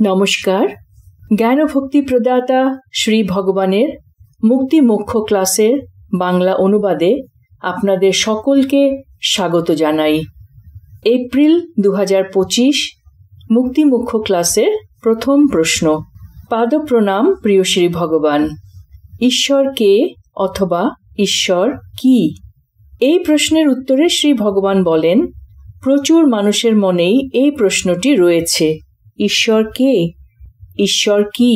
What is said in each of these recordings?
নমস্কার। জ্ঞান ও ভক্তি প্রদাতা শ্রী ভগবানের মুক্তি মোক্ষ ক্লাসের বাংলা অনুবাদে আপনাদের সকলকে স্বাগত জানাই। এপ্রিল 2025 মুক্তি মোক্ষ ক্লাসের প্রথম প্রশ্ন। পাদপ্রণাম প্রিয় শ্রী ভগবান। ঈশ্বর কে অথবা ঈশ্বর কি? এই প্রশ্নের উত্তরে শ্রী ভগবান বলেন, প্রচুর মানুষের মনেই এই প্রশ্নটি রয়েছে। ঈশ্বর কে? ঈশ্বর কি?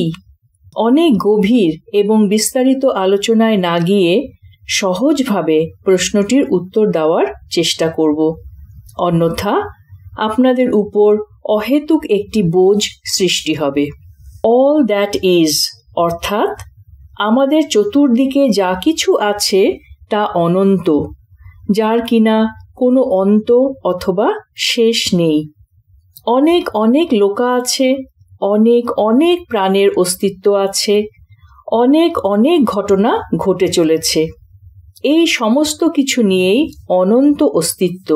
অনেক গভীর এবং বিস্তারিত আলোচনায় না গিয়ে সহজভাবে প্রশ্নটির উত্তর দেওয়ার চেষ্টা করব। অন্যথা আপনাদের উপর অহেতুক একটি বোঝ সৃষ্টি হবে। অল দ্যাট ইজ অর্থাৎ আমাদের চতুর্দিকে যা কিছু আছে তা অনন্ত, যার কিনা কোনো অন্ত অথবা শেষ নেই। অনেক অনেক লোকা আছে, অনেক অনেক প্রাণের অস্তিত্ব আছে, অনেক অনেক ঘটনা ঘটে চলেছে। এই সমস্ত কিছু নিয়েই অনন্ত অস্তিত্ব।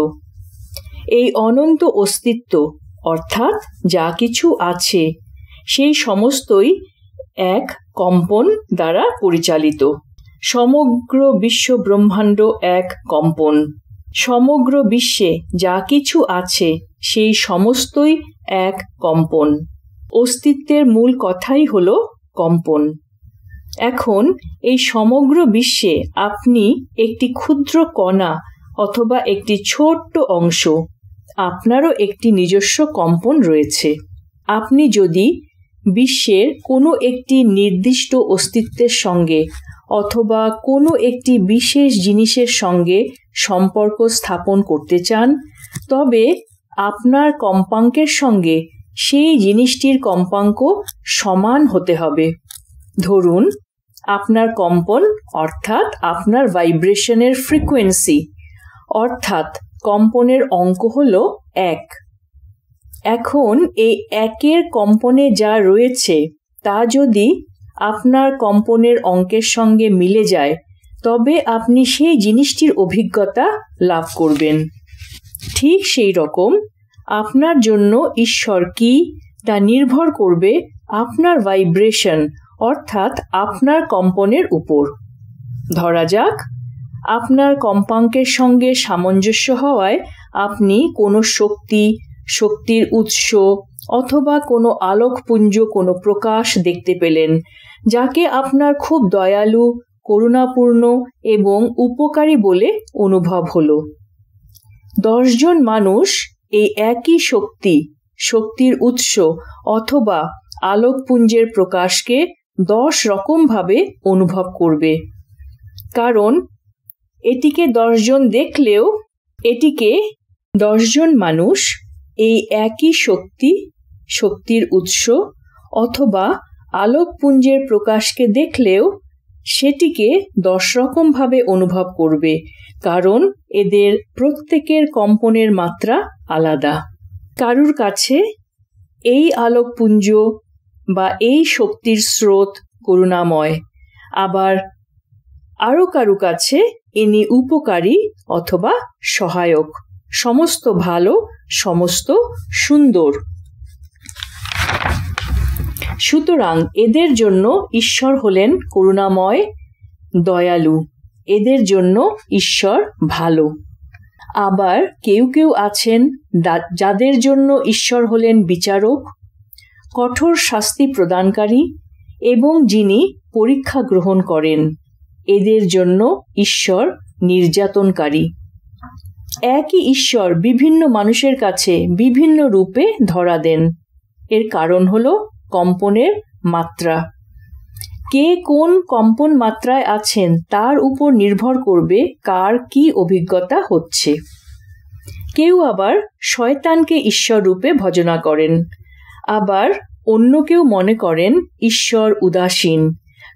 এই অনন্ত অস্তিত্ব অর্থাৎ যা কিছু আছে সেই সমস্তই এক কম্পন দ্বারা পরিচালিত। সমগ্র বিশ্ব ব্রহ্মাণ্ড এক কম্পন। সমগ্র বিশ্বে যা কিছু আছে সেই সমস্তই এক কম্পন। অস্তিত্বের মূল কথাই হল কম্পন। এখন এই সমগ্র বিশ্বে আপনি একটি ক্ষুদ্র কণা অথবা একটি ছোট্ট অংশ। আপনারও একটি নিজস্ব কম্পন রয়েছে। আপনি যদি বিশ্বের কোনো একটি নির্দিষ্ট অস্তিত্বের সঙ্গে অথবা কোনো একটি বিশেষ জিনিসের সঙ্গে সম্পর্ক স্থাপন করতে চান, তবে আপনার কম্পাঙ্কের সঙ্গে সেই জিনিসটির কম্পাঙ্ক সমান হতে হবে। ধরুন, আপনার কম্পন অর্থাৎ আপনার ভাইব্রেশনের ফ্রিকোয়েন্সি অর্থাৎ কম্পনের অঙ্ক হল 1। এখন এই 1-এর কম্পনে যা রয়েছে তা যদি আপনার কম্পনের অঙ্কের সঙ্গে মিলে যায়, তবে আপনি সেই জিনিসটির অভিজ্ঞতা লাভ করবেন। ঠিক সেই রকম আপনার জন্য ঈশ্বর কি তা নির্ভর করবে আপনার ভাইব্রেশন অর্থাৎ আপনার কম্পনের উপর। ধরা যাক, আপনার কম্পাঙ্কের সঙ্গে সামঞ্জস্য হওয়ায় আপনি কোনো শক্তির উৎস অথবা কোনো আলোকপুঞ্জ, কোনো প্রকাশ দেখতে পেলেন, যাকে আপনার খুব দয়ালু, করুণাপূর্ণ এবং উপকারী বলে অনুভব হলো। 10 জন মানুষ এই একই শক্তির উৎস অথবা আলোকপুঞ্জের প্রকাশকে 10 রকমভাবে অনুভব করবে। কারণ এটিকে 10 জন দেখলেও এটিকে 10 জন মানুষ এই একই শক্তির উৎস অথবা আলোকপুঞ্জের প্রকাশকে দেখলেও সেটিকে 10 রকমভাবে অনুভব করবে, কারণ এদের প্রত্যেকের কম্পনের মাত্রা আলাদা। কারুর কাছে এই আলোকপুঞ্জ বা এই শক্তির স্রোত করুণাময়, আবার আরও কারু কাছে ইনি উপকারী অথবা সহায়ক, সমস্ত ভালো, সমস্ত সুন্দর। সুতরাং এদের জন্য ঈশ্বর হলেন করুণাময়, দয়ালু। এদের জন্য ঈশ্বর ভালো। আবার কেউ কেউ আছেন যাদের জন্য ঈশ্বর হলেন বিচারক, কঠোর শাস্তি প্রদানকারী এবং যিনি পরীক্ষা গ্রহণ করেন। এদের জন্য ঈশ্বর নির্যাতনকারী। একই ঈশ্বর বিভিন্ন মানুষের কাছে বিভিন্ন রূপে ধরা দেন। এর কারণ হল কম্পনের মাত্রা। কে কোন কম্পন মাত্রায় আছেন তার উপর নির্ভর করবে কার কি অভিজ্ঞতা হচ্ছে। কেউ আবার শয়তানকে ঈশ্বর রূপে ভজনা করেন। আবার অন্য কেউ মনে করেন ঈশ্বর উদাসীন,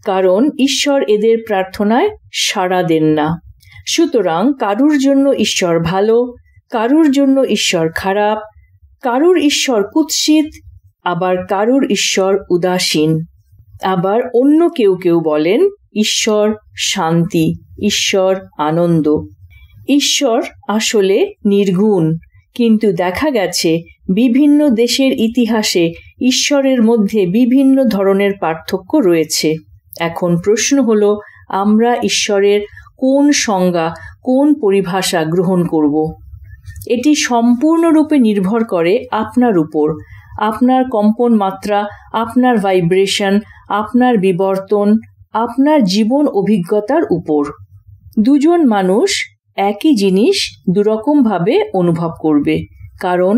কারণ ঈশ্বর এদের প্রার্থনায় সাড়া দেন না। সুতরাং কারুর জন্য ঈশ্বর ভালো, কারুর জন্য ঈশ্বর খারাপ, কারুর ঈশ্বর কুৎসিত, আবার কারুর ঈশ্বর উদাসীন। আবার অন্য কেউ কেউ বলেন ঈশ্বর শান্তি, ঈশ্বর আনন্দ। ঈশ্বর আসলে নির্গুণ, কিন্তু দেখা গেছে বিভিন্ন দেশের ইতিহাসে ঈশ্বরের মধ্যে বিভিন্ন ধরনের পার্থক্য রয়েছে। এখন প্রশ্ন হলো, আমরা ঈশ্বরের কোন সংজ্ঞা, কোন পরিভাষা গ্রহণ করব? এটি সম্পূর্ণরূপে নির্ভর করে আপনার উপর, আপনার কম্পন মাত্রা, আপনার ভাইব্রেশন, আপনার বিবর্তন, আপনার জীবন অভিজ্ঞতার উপর। দুজন মানুষ একই জিনিস দুরকমভাবে অনুভব করবে, কারণ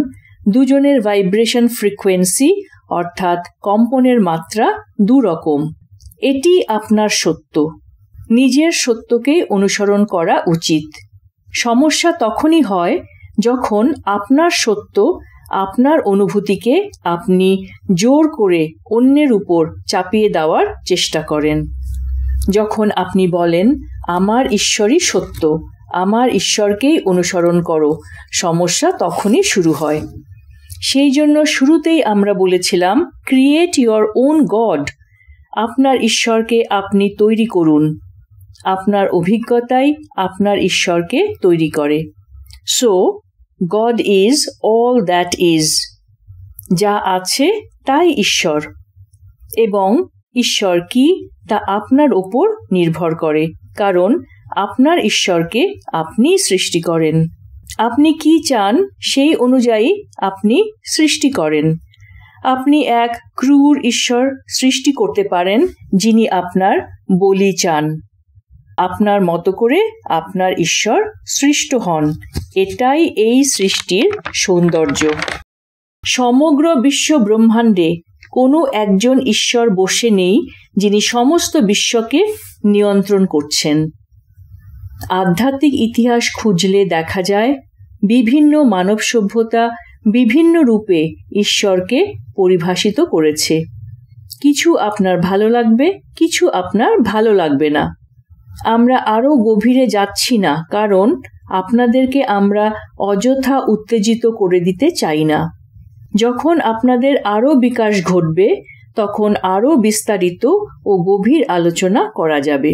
দুজনের ভাইব্রেশন ফ্রিকোয়েন্সি অর্থাৎ কম্পনের মাত্রা দুরকম। এটি আপনার সত্য। নিজের সত্যকেই অনুসরণ করা উচিত। সমস্যা তখনই হয় যখন আপনার সত্য, আপনার অনুভূতিকে আপনি জোর করে অন্যের উপর চাপিয়ে দেওয়ার চেষ্টা করেন। যখন আপনি বলেন, আমার ঈশ্বরই সত্য, আমার ঈশ্বরকেই অনুসরণ করো, সমস্যা তখনই শুরু হয়। সেই জন্য শুরুতেই আমরা বলেছিলাম, ক্রিয়েট ইয়োর ওন গড। আপনার ঈশ্বরকে আপনি তৈরি করুন। আপনার অভিজ্ঞতাই আপনার ঈশ্বরকে তৈরি করে। So god is all that is. যা আছে তাই ঈশ্বর, এবং ঈশ্বর কি তা আপনার ওপর নির্ভর করে, কারণ আপনার ঈশ্বরকে আপনি সৃষ্টি করেন। আপনি কি চান সেই অনুযায়ী আপনি সৃষ্টি করেন। আপনি এক ক্রূর ঈশ্বর সৃষ্টি করতে পারেন যিনি আপনার বলি চান। আপনার মতো করে আপনার ঈশ্বর সৃষ্ট হন। এটাই এই সৃষ্টির সৌন্দর্য। সমগ্র বিশ্ব ব্রহ্মাণ্ডে কোনো একজন ঈশ্বর বসে নেই যিনি সমস্ত বিশ্বকে নিয়ন্ত্রণ করছেন। আধ্যাত্মিক ইতিহাস খুঁজলে দেখা যায়, বিভিন্ন মানব সভ্যতা বিভিন্ন রূপে ঈশ্বরকে পরিভাষিত করেছে। কিছু আপনার ভালো লাগবে, কিছু আপনার ভালো লাগবে না। আমরা আরও গভীরে যাচ্ছি না, কারণ আপনাদেরকে আমরা অযথা উত্তেজিত করে দিতে চাই না। যখন আপনাদের আরও বিকাশ ঘটবে, তখন আরও বিস্তারিত ও গভীর আলোচনা করা যাবে।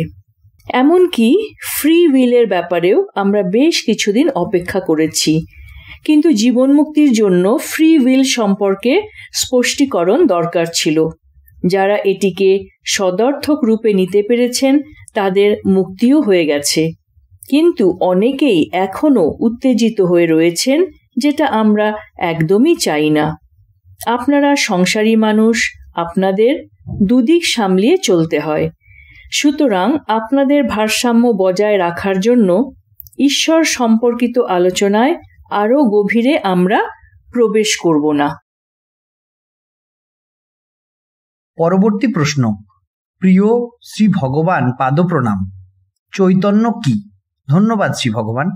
এমনকি ফ্রি উইলের ব্যাপারেও আমরা বেশ কিছুদিন অপেক্ষা করেছি, কিন্তু জীবনমুক্তির জন্য ফ্রি উইল সম্পর্কে স্পষ্টীকরণ দরকার ছিল। যারা এটিকে সদর্থক রূপে নিতে পেরেছেন তাদের মুক্তিও হয়ে গেছে, কিন্তু অনেকেই এখনও উত্তেজিত হয়ে রয়েছেন, যেটা আমরা একদমই চাই না। আপনারা সংসারী মানুষ, আপনাদের দুদিক সামলিয়ে চলতে হয়। সুতরাং আপনাদের ভারসাম্য বজায় রাখার জন্য ঈশ্বর সম্পর্কিত আলোচনায় আরও গভীরে আমরা প্রবেশ করব না। পরবর্তী প্রশ্ন। প্রিয় শ্রী ভগবান পাদপ্রণাম। চৈতন্য কি? ধন্যবাদ শ্রী ভগবান।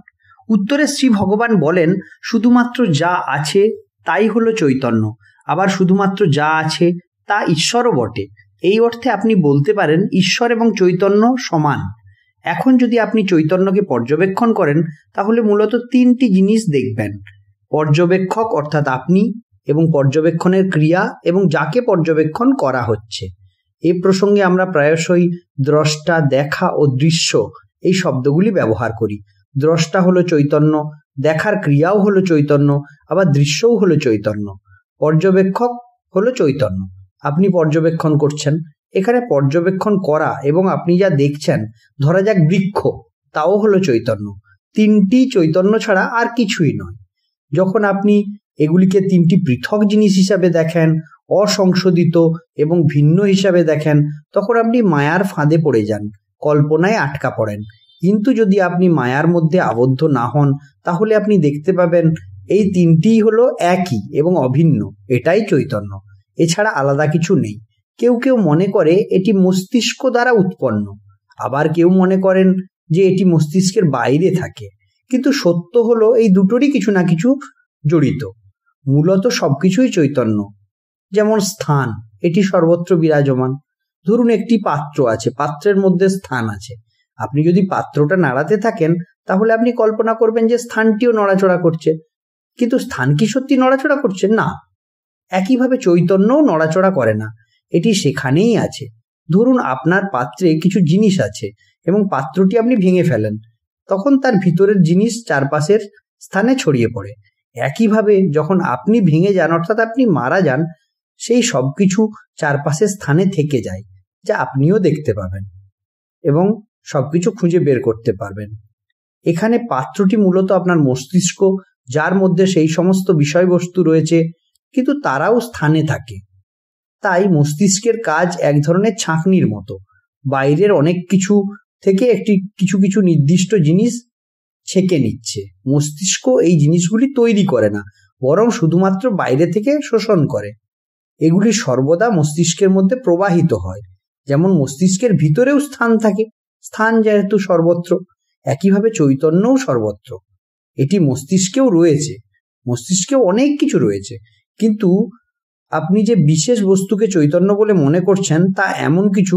উত্তরে শ্রী ভগবান বলেন, শুধুমাত্র যা আছে তাই হলো চৈতন্য, আবার শুধুমাত্র যা আছে তা ঈশ্বরও বটে। এই অর্থে আপনি বলতে পারেন ঈশ্বর এবং চৈতন্য সমান। এখন যদি আপনি চৈতন্যকে পর্যবেক্ষণ করেন তাহলে মূলত তিনটি জিনিস দেখবেন: পর্যবেক্ষক অর্থাৎ আপনি, এবং পর্যবেক্ষণের ক্রিয়া, এবং যাকে পর্যবেক্ষণ করা হচ্ছে। এই প্রসঙ্গে আমরা প্রায়শই দ্রষ্টা, দেখা ও দৃশ্য এই শব্দগুলি ব্যবহার করি। দ্রষ্টা হলো চৈতন্য, দেখার ক্রিয়াও হলো চৈতন্য, আবার দৃশ্যও হলো চৈতন্য। পর্যবেক্ষক হলো চৈতন্য। আপনি পর্যবেক্ষণ করছেন। এখানে পর্যবেক্ষণ করা এবং আপনি যা দেখছেন, ধরা যাক বৃক্ষ, তাও হলো চৈতন্য। তিনটি চৈতন্য ছাড়া আর কিছুই নয়। যখন আপনি এগুলিকে তিনটি পৃথক জিনিস হিসাবে দেখেন, অসংশোধিত এবং ভিন্ন হিসাবে দেখেন, তখন আপনি মায়ার ফাঁদে পড়ে যান, কল্পনায় আটকা পড়েন। কিন্তু যদি আপনি মায়ার মধ্যে আবদ্ধ না হন, তাহলে আপনি দেখতে পাবেন এই তিনটিই হলো একই এবং অভিন্ন। এটাই চৈতন্য, এছাড়া আলাদা কিছু নেই। কেউ কেউ মনে করে এটি মস্তিষ্ক দ্বারা উৎপন্ন, আবার কেউ মনে করেন যে এটি মস্তিষ্কের বাইরে থাকে। কিন্তু সত্য হলো এই দুটোরই কিছু না কিছু জড়িত। মূলত সবকিছুই চৈতন্য। যেমন স্থান, এটি সর্বত্র বিরাজমান। ধরুন একটি পাত্র আছে, পাত্রের মধ্যে স্থান আছে। আপনি যদি পাত্রটা নাড়াতে থাকেন, তাহলে আপনি কল্পনা করবেন যে স্থানটিও নড়াচড়া করছে, কিন্তু স্থান কি সত্যি নড়াচড়া করছে? না। একইভাবে চৈতন্যও নড়াচড়া করে না, এটি সেখানেই আছে। ধরুন আপনার পাত্রে কিছু জিনিস আছে এবং পাত্রটি আপনি ভেঙে ফেলেন, তখন তার ভিতরের জিনিস চারপাশের স্থানে ছড়িয়ে পড়ে। একইভাবে যখন আপনি ভেঙে যান, অর্থাৎ আপনি মারা যান, সেই সব কিছু চারপাশের স্থানে থেকে যায়, যা আপনিও দেখতে পাবেন এবং সবকিছু খুঁজে বের করতে পারবেন। এখানে পাত্রটি মূলত আপনার মস্তিষ্ক, যার মধ্যে সেই সমস্ত বিষয়বস্তু রয়েছে, কিন্তু তারাও স্থানে থাকে। তাই মস্তিষ্কের কাজ এক ধরনের ছাঁকনির মতো, বাইরের অনেক কিছু থেকে কিছু কিছু নির্দিষ্ট জিনিস ছেঁকে নিচ্ছে। মস্তিষ্ক এই জিনিসগুলি তৈরি করে না, বরং শুধুমাত্র বাইরে থেকে শোষণ করে। এগুলি সর্বদা মস্তিষ্কের মধ্যে প্রবাহিত হয়। যেমন মস্তিষ্কের ভিতরেও স্থান থাকে, স্থান যেহেতু সর্বত্র, একইভাবে চৈতন্যও সর্বত্র। এটি মস্তিষ্কেও রয়েছে, মস্তিষ্কেও অনেক কিছু রয়েছে, কিন্তু আপনি যে বিশেষ বস্তুকে চৈতন্য বলে মনে করছেন তা এমন কিছু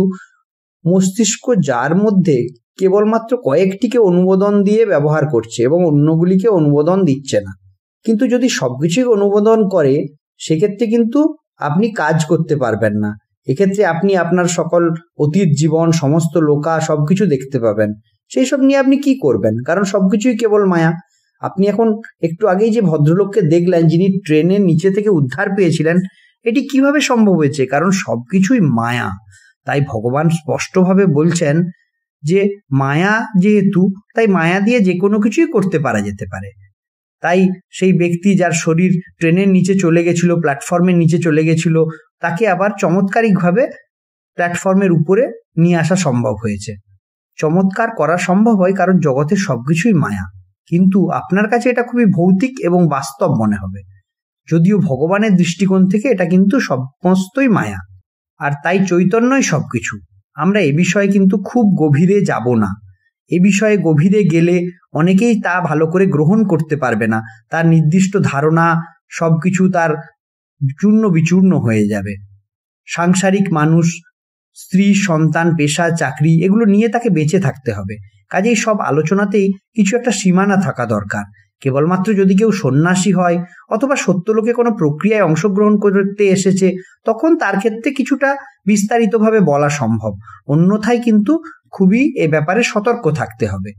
মস্তিষ্ক যার মধ্যে কেবলমাত্র কয়েকটিকে অনুমোদন দিয়ে ব্যবহার করছে এবং অন্যগুলিকে অনুমোদন দিচ্ছে না। কিন্তু যদি সবকিছুই অনুমোদন করে, সেক্ষেত্রে কিন্তু আপনি কাজ করতে পারবেন না। এক্ষেত্রে আপনি আপনার সকল অতীত জীবন, সমস্ত লোকা সবকিছু দেখতে পাবেন। সেই সব নিয়ে আপনি কি করবেন? কারণ সবকিছুই কেবল মায়া। আপনি এখন একটু আগেই যে ভদ্রলোককে দেখলেন, যিনি ট্রেনের নিচে থেকে উদ্ধার পেয়েছিলেন, এটি কিভাবে সম্ভব হয়েছে? কারণ সবকিছুই মায়া। তাই ভগবান স্পষ্টভাবে বলছেন যে মায়া যেহেতু, তাই মায়া দিয়ে যে কোনো কিছুই করতে পারা যেতে পারে। তাই সেই ব্যক্তি যার শরীর ট্রেনের নিচে চলে গেছিল, প্ল্যাটফর্মের নিচে চলে গেছিল, তাকে আবার চমৎকারিকভাবে প্ল্যাটফর্মের উপরে নিয়ে আসা সম্ভব হয়েছে। চমৎকার করা সম্ভব হয় কারণ জগতের সবকিছুই মায়া, কিন্তু আপনার কাছে এটা খুবই ভৌতিক এবং বাস্তব মনে হবে, যদিও ভগবানের দৃষ্টিকোণ থেকে এটা কিন্তু সমস্তই মায়া। আর তাই চৈতন্যই সবকিছু। আমরা এ বিষয়ে কিন্তু খুব গভীরে যাব না। এ বিষয়ে গভীরে গেলে অনেকেই তা ভালো করে গ্রহণ করতে পারবে না, তার নির্দিষ্ট ধারণা সবকিছু তার চূর্ণ বিচূর্ণ হয়ে যাবে। সাংসারিক মানুষ, স্ত্রী, সন্তান, পেশা, চাকরি, এগুলো নিয়ে তাকে বেঁচে থাকতে হবে। কাজেই সব আলোচনাতেই কিছু একটা সীমানা থাকা দরকার। কেবলমাত্র যদি কেউ সন্ন্যাসী হয় অথবা সত্যলোকে কোনো প্রক্রিয়ায় অংশগ্রহণ করতে এসেছে, তখন তার ক্ষেত্রে কিছুটা বিস্তারিতভাবে বলা সম্ভব। অন্যথায় কিন্তু খুবই এ ব্যাপারে সতর্ক থাকতে হবে।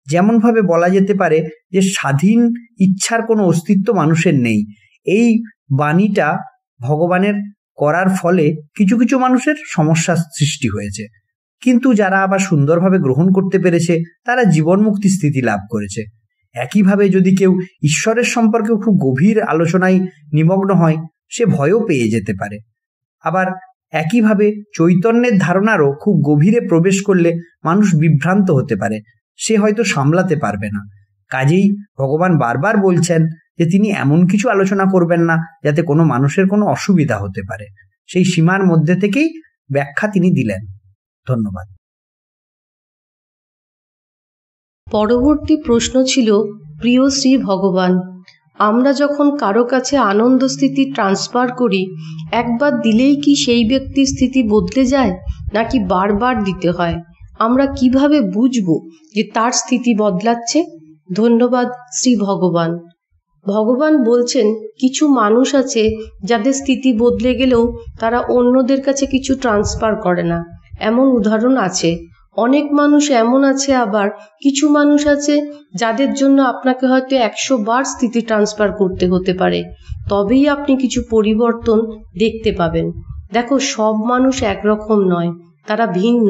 যেমনভাবে বলা যেতে পারে যে স্বাধীন ইচ্ছার কোনো অস্তিত্ব মানুষের নেই, এই বাণীটা ভগবানের করার ফলে কিছু কিছু মানুষের সমস্যার সৃষ্টি হয়েছে, কিন্তু যারা আবার সুন্দরভাবে গ্রহণ করতে পেরেছে তারা জীবনমুক্তি স্থিতি লাভ করেছে। একইভাবে যদি কেউ ঈশ্বরের সম্পর্কেও খুব গভীর আলোচনায় নিমগ্ন হয়, সে ভয়ও পেয়ে যেতে পারে। আবার একইভাবে চৈতন্যের ধারণারও খুব গভীরে প্রবেশ করলে মানুষ বিভ্রান্ত হতে পারে, সে হয়তো সামলাতে পারবে না। কাজেই ভগবান বারবার বলছেন যে তিনি এমন কিছু আলোচনা করবেন না যাতে কোনো মানুষের কোনো অসুবিধা হতে পারে। সেই সীমার মধ্যে থেকেই ব্যাখ্যা তিনি দিলেন। ধন্যবাদ। পরবর্তী প্রশ্ন ছিল, প্রিয় শ্রী ভগবান, আমরা যখন কারো কাছে আনন্দ স্থিতি ট্রান্সফার করি, একবার দিলেই কি সেই ব্যক্তির স্থিতি বদলে যায়, নাকি বারবার দিতে হয়? আমরা কিভাবে বুঝবো যে তার স্থিতি বদলাচ্ছে? ধন্যবাদ শ্রী ভগবান। ভগবান বলছেন, কিছু মানুষ আছে যাদের স্থিতি বদলে গেলেও তারা অন্যদের কাছে কিছু ট্রান্সফার করে না, এমন উদাহরণ আছে। অনেক মানুষ এমন আছে, আবার কিছু মানুষ আছে যাদের জন্য আপনাকে হয়তো 100 বার স্থিতি ট্রান্সফার করতে হতে পারে, তবেই আপনি কিছু পরিবর্তন দেখতে পাবেন। দেখো, সব মানুষ একরকম নয়, তারা ভিন্ন।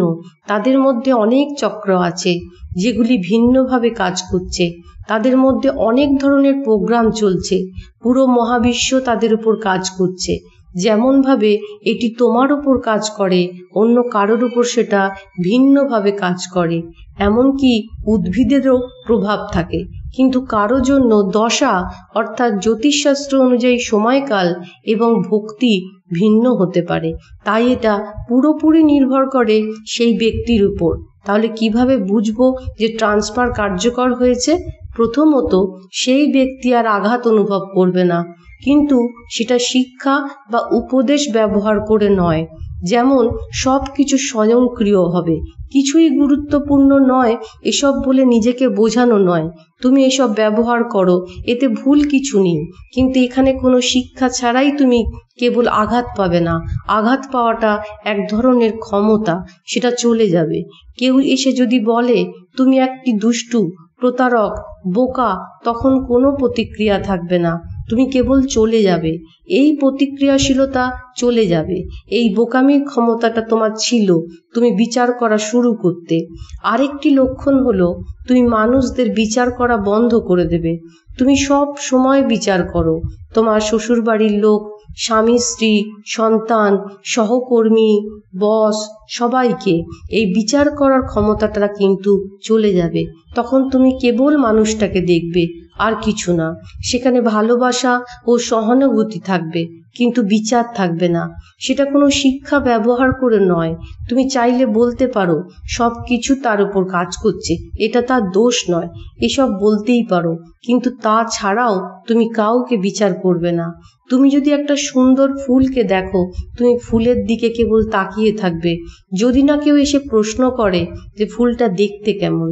তাদের মধ্যে অনেক চক্র আছে যেগুলি ভিন্নভাবে কাজ করছে। তাদের মধ্যে অনেক ধরনের প্রোগ্রাম চলছে, পুরো মহাবিশ্ব তাদের উপর কাজ করছে। যেমনভাবে এটি তোমার উপর কাজ করে, অন্য কারোর উপর সেটা ভিন্নভাবে কাজ করে। এমনকি উদ্ভিদেরও প্রভাব থাকে, কিন্তু কারো জন্য দশা অর্থাৎ জ্যোতিষশাস্ত্র অনুযায়ী সময়কাল এবং ভক্তি ভিন্ন হতে পারে। তাই এটা পুরোপুরি নির্ভর করে সেই ব্যক্তির উপর। তাহলে কিভাবে বুঝবো যে ট্রান্সফার কার্যকর হয়েছে? প্রথমত, সেই ব্যক্তি আর আঘাত অনুভব করবে না, কিন্তু সেটা শিক্ষা বা উপদেশ ব্যবহার করে নয়। যেমন সব কিছু স্বয়ংক্রিয় হবে, কিছুই গুরুত্বপূর্ণ নয় এসব বলে নিজেকে বোঝানো নয়। তুমি এসব ব্যবহার করো, এতে ভুল কিছু নেই, কিন্তু এখানে কোনো শিক্ষা ছাড়াই তুমি কেবল আঘাত পাবে না। আঘাত পাওয়াটা এক ধরনের ক্ষমতা, সেটা চলে যাবে। কেউ এসে যদি বলে তুমি একটি দুষ্টু, প্রতারক, বোকা, তখন কোনো প্রতিক্রিয়া থাকবে না। তুমি কেবল চলে যাবে। এই প্রতিক্রিয়াশীলতা চলে যাবে। এই বোকামির ক্ষমতাটা তোমার ছিল তুমি বিচার করা শুরু করতে। আরেকটি লক্ষণ হলো তুমি মানুষদের বিচার করা বন্ধ করে দেবে। তুমি সব সময় বিচার করো, তোমার শ্বশুরবাড়ির লোক, স্বামী স্ত্রী, সন্তান, সহকর্মী, বস, সবাইকে। এই বিচার করার ক্ষমতাটা কিন্তু চলে যাবে। তখন তুমি কেবল মানুষটাকে দেখবে, আর কিছু না। সেখানে ভালোবাসা ও সহানুভূতি থাকবে, কিন্তু বিচার থাকবে না। সেটা কোনো শিক্ষা ব্যবহার করে নয়। তুমি চাইলে বলতে পারো সব কিছু তার উপর কাজ করছে, এটা তার দোষ নয়, এসব বলতেই পারো, কিন্তু তা ছাড়াও তুমি কাউকে বিচার করবে না। তুমি যদি একটা সুন্দর ফুলকে দেখো, তুমি ফুলের দিকে কেবল তাকিয়ে থাকবে, যদি না কেউ এসে প্রশ্ন করে যে ফুলটা দেখতে কেমন।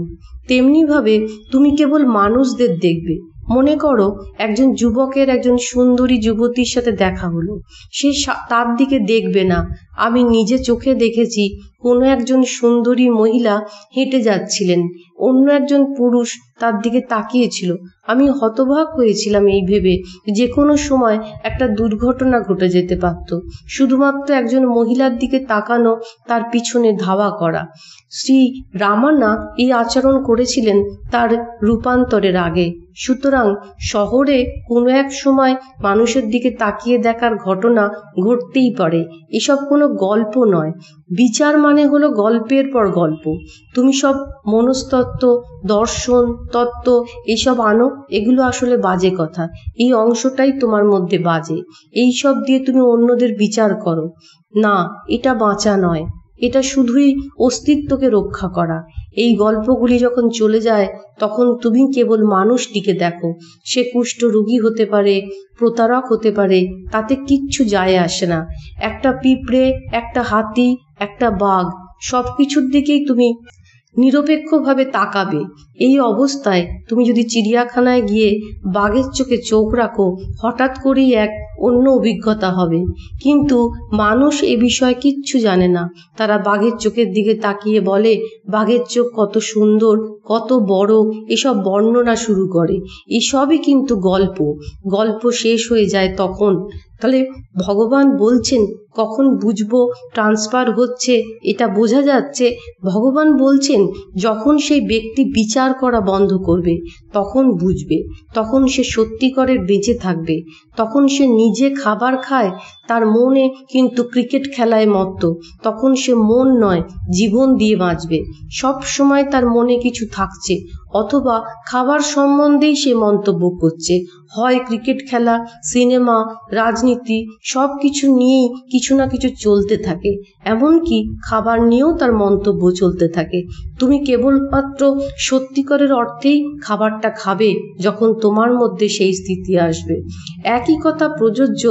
তেমনিভাবে তুমি কেবল মানুষদের দেখবে। মনে করো একজন যুবকের একজন সুন্দরী যুবতীর সাথে দেখা হলো, সে তার দিকে দেখবে না। আমি নিজে চোখে দেখেছি, কোনো একজন সুন্দরী মহিলা হেঁটে যাচ্ছিলেন, অন্য একজন পুরুষ তার দিকে তাকিয়েছিল। আমি হতবাক হয়েছিলাম এই ভেবে যে কোনো সময় একটা দুর্ঘটনা ঘটে যেতে পারত। শুধুমাত্র একজন মহিলার দিকে তাকানো, তার পিছনে ধাওয়া করা। শ্রী রামানা এই আচরণ করেছিলেন তার রূপান্তরের আগে। সুতরাং শহরে কোনো এক সময় মানুষের দিকে তাকিয়ে দেখার ঘটনা ঘটতেই পারে। এসব কোনো গল্প নয়। বিচার মানে হলো গল্পের পর গল্প। তুমি সব মনস্তত্ত্ব, দর্শন, তত্ত্ব এসব আনো, এগুলো আসলে বাজে কথা। এই অংশটাই তোমার মধ্যে বাজে। এই সব দিয়ে তুমি অন্যদের বিচার করো না, এটা বাঁচা নয়, এটা শুধুই অস্তিত্বকে রক্ষা করা। এই গল্পগুলি যখন চলে যায় তখন তুমি কেবল মানুষটিকে দেখো। সে কুষ্ঠ রোগী হতে পারে, প্রতারক হতে পারে, তাতে কিচ্ছু যায় আসে না। একটা পিঁপড়ে, একটা হাতি, একটা বাঘ, সব কিছুর দিকেই তুমি নিরপেক্ষভাবে তাকাবে। এই অবস্থায় তুমি যদি চিড়িয়াখানায় গিয়ে বাঘের চোখে চোখ রাখো, হঠাৎ করেই এক অন্য অভিজ্ঞতা হবে। কিন্তু মানুষ এ বিষয়ে কিচ্ছু জানে না। তারা বাঘের চোখের দিকে তাকিয়ে বলে, বাঘের চোখ কত সুন্দর, কত বড়, এসব বর্ণনা শুরু করে। এসবই কিন্তু গল্প। গল্প শেষ হয়ে যায় তখন। তাহলে ভগবান বলছেন কখন বুঝবো ট্রান্সফার হচ্ছে, এটা বোঝা যাচ্ছে। ভগবান বলছেন যখন সেই ব্যক্তি বিচার করা বন্ধ করবে তখন বুঝবে, তখন সে সত্যিকারের বেঁচে থাকবে। তখন সে নিজে খাবার খায়, তার মনে কিন্তু ক্রিকেট খেলায় মত্ত। তখন সে মন নয়, জীবন দিয়ে বাঁচবে। সব সময় তার মনে কিছু থাকছে, অথবা খাবার সম্বন্ধেই সে মন্তব্য করছে। হয় ক্রিকেট খেলা, সিনেমা, রাজনীতি, সব কিছু নিয়েই কিছু না কিছু চলতে থাকে। এমনকি খাবার নিয়েও তার মন্তব্য চলতে থাকে। তুমি কেবলমাত্র সত্যিকারের অর্থেই খাবারটা খাবে যখন তোমার মধ্যে সেই স্থিতি আসবে। একই কথা প্রযোজ্য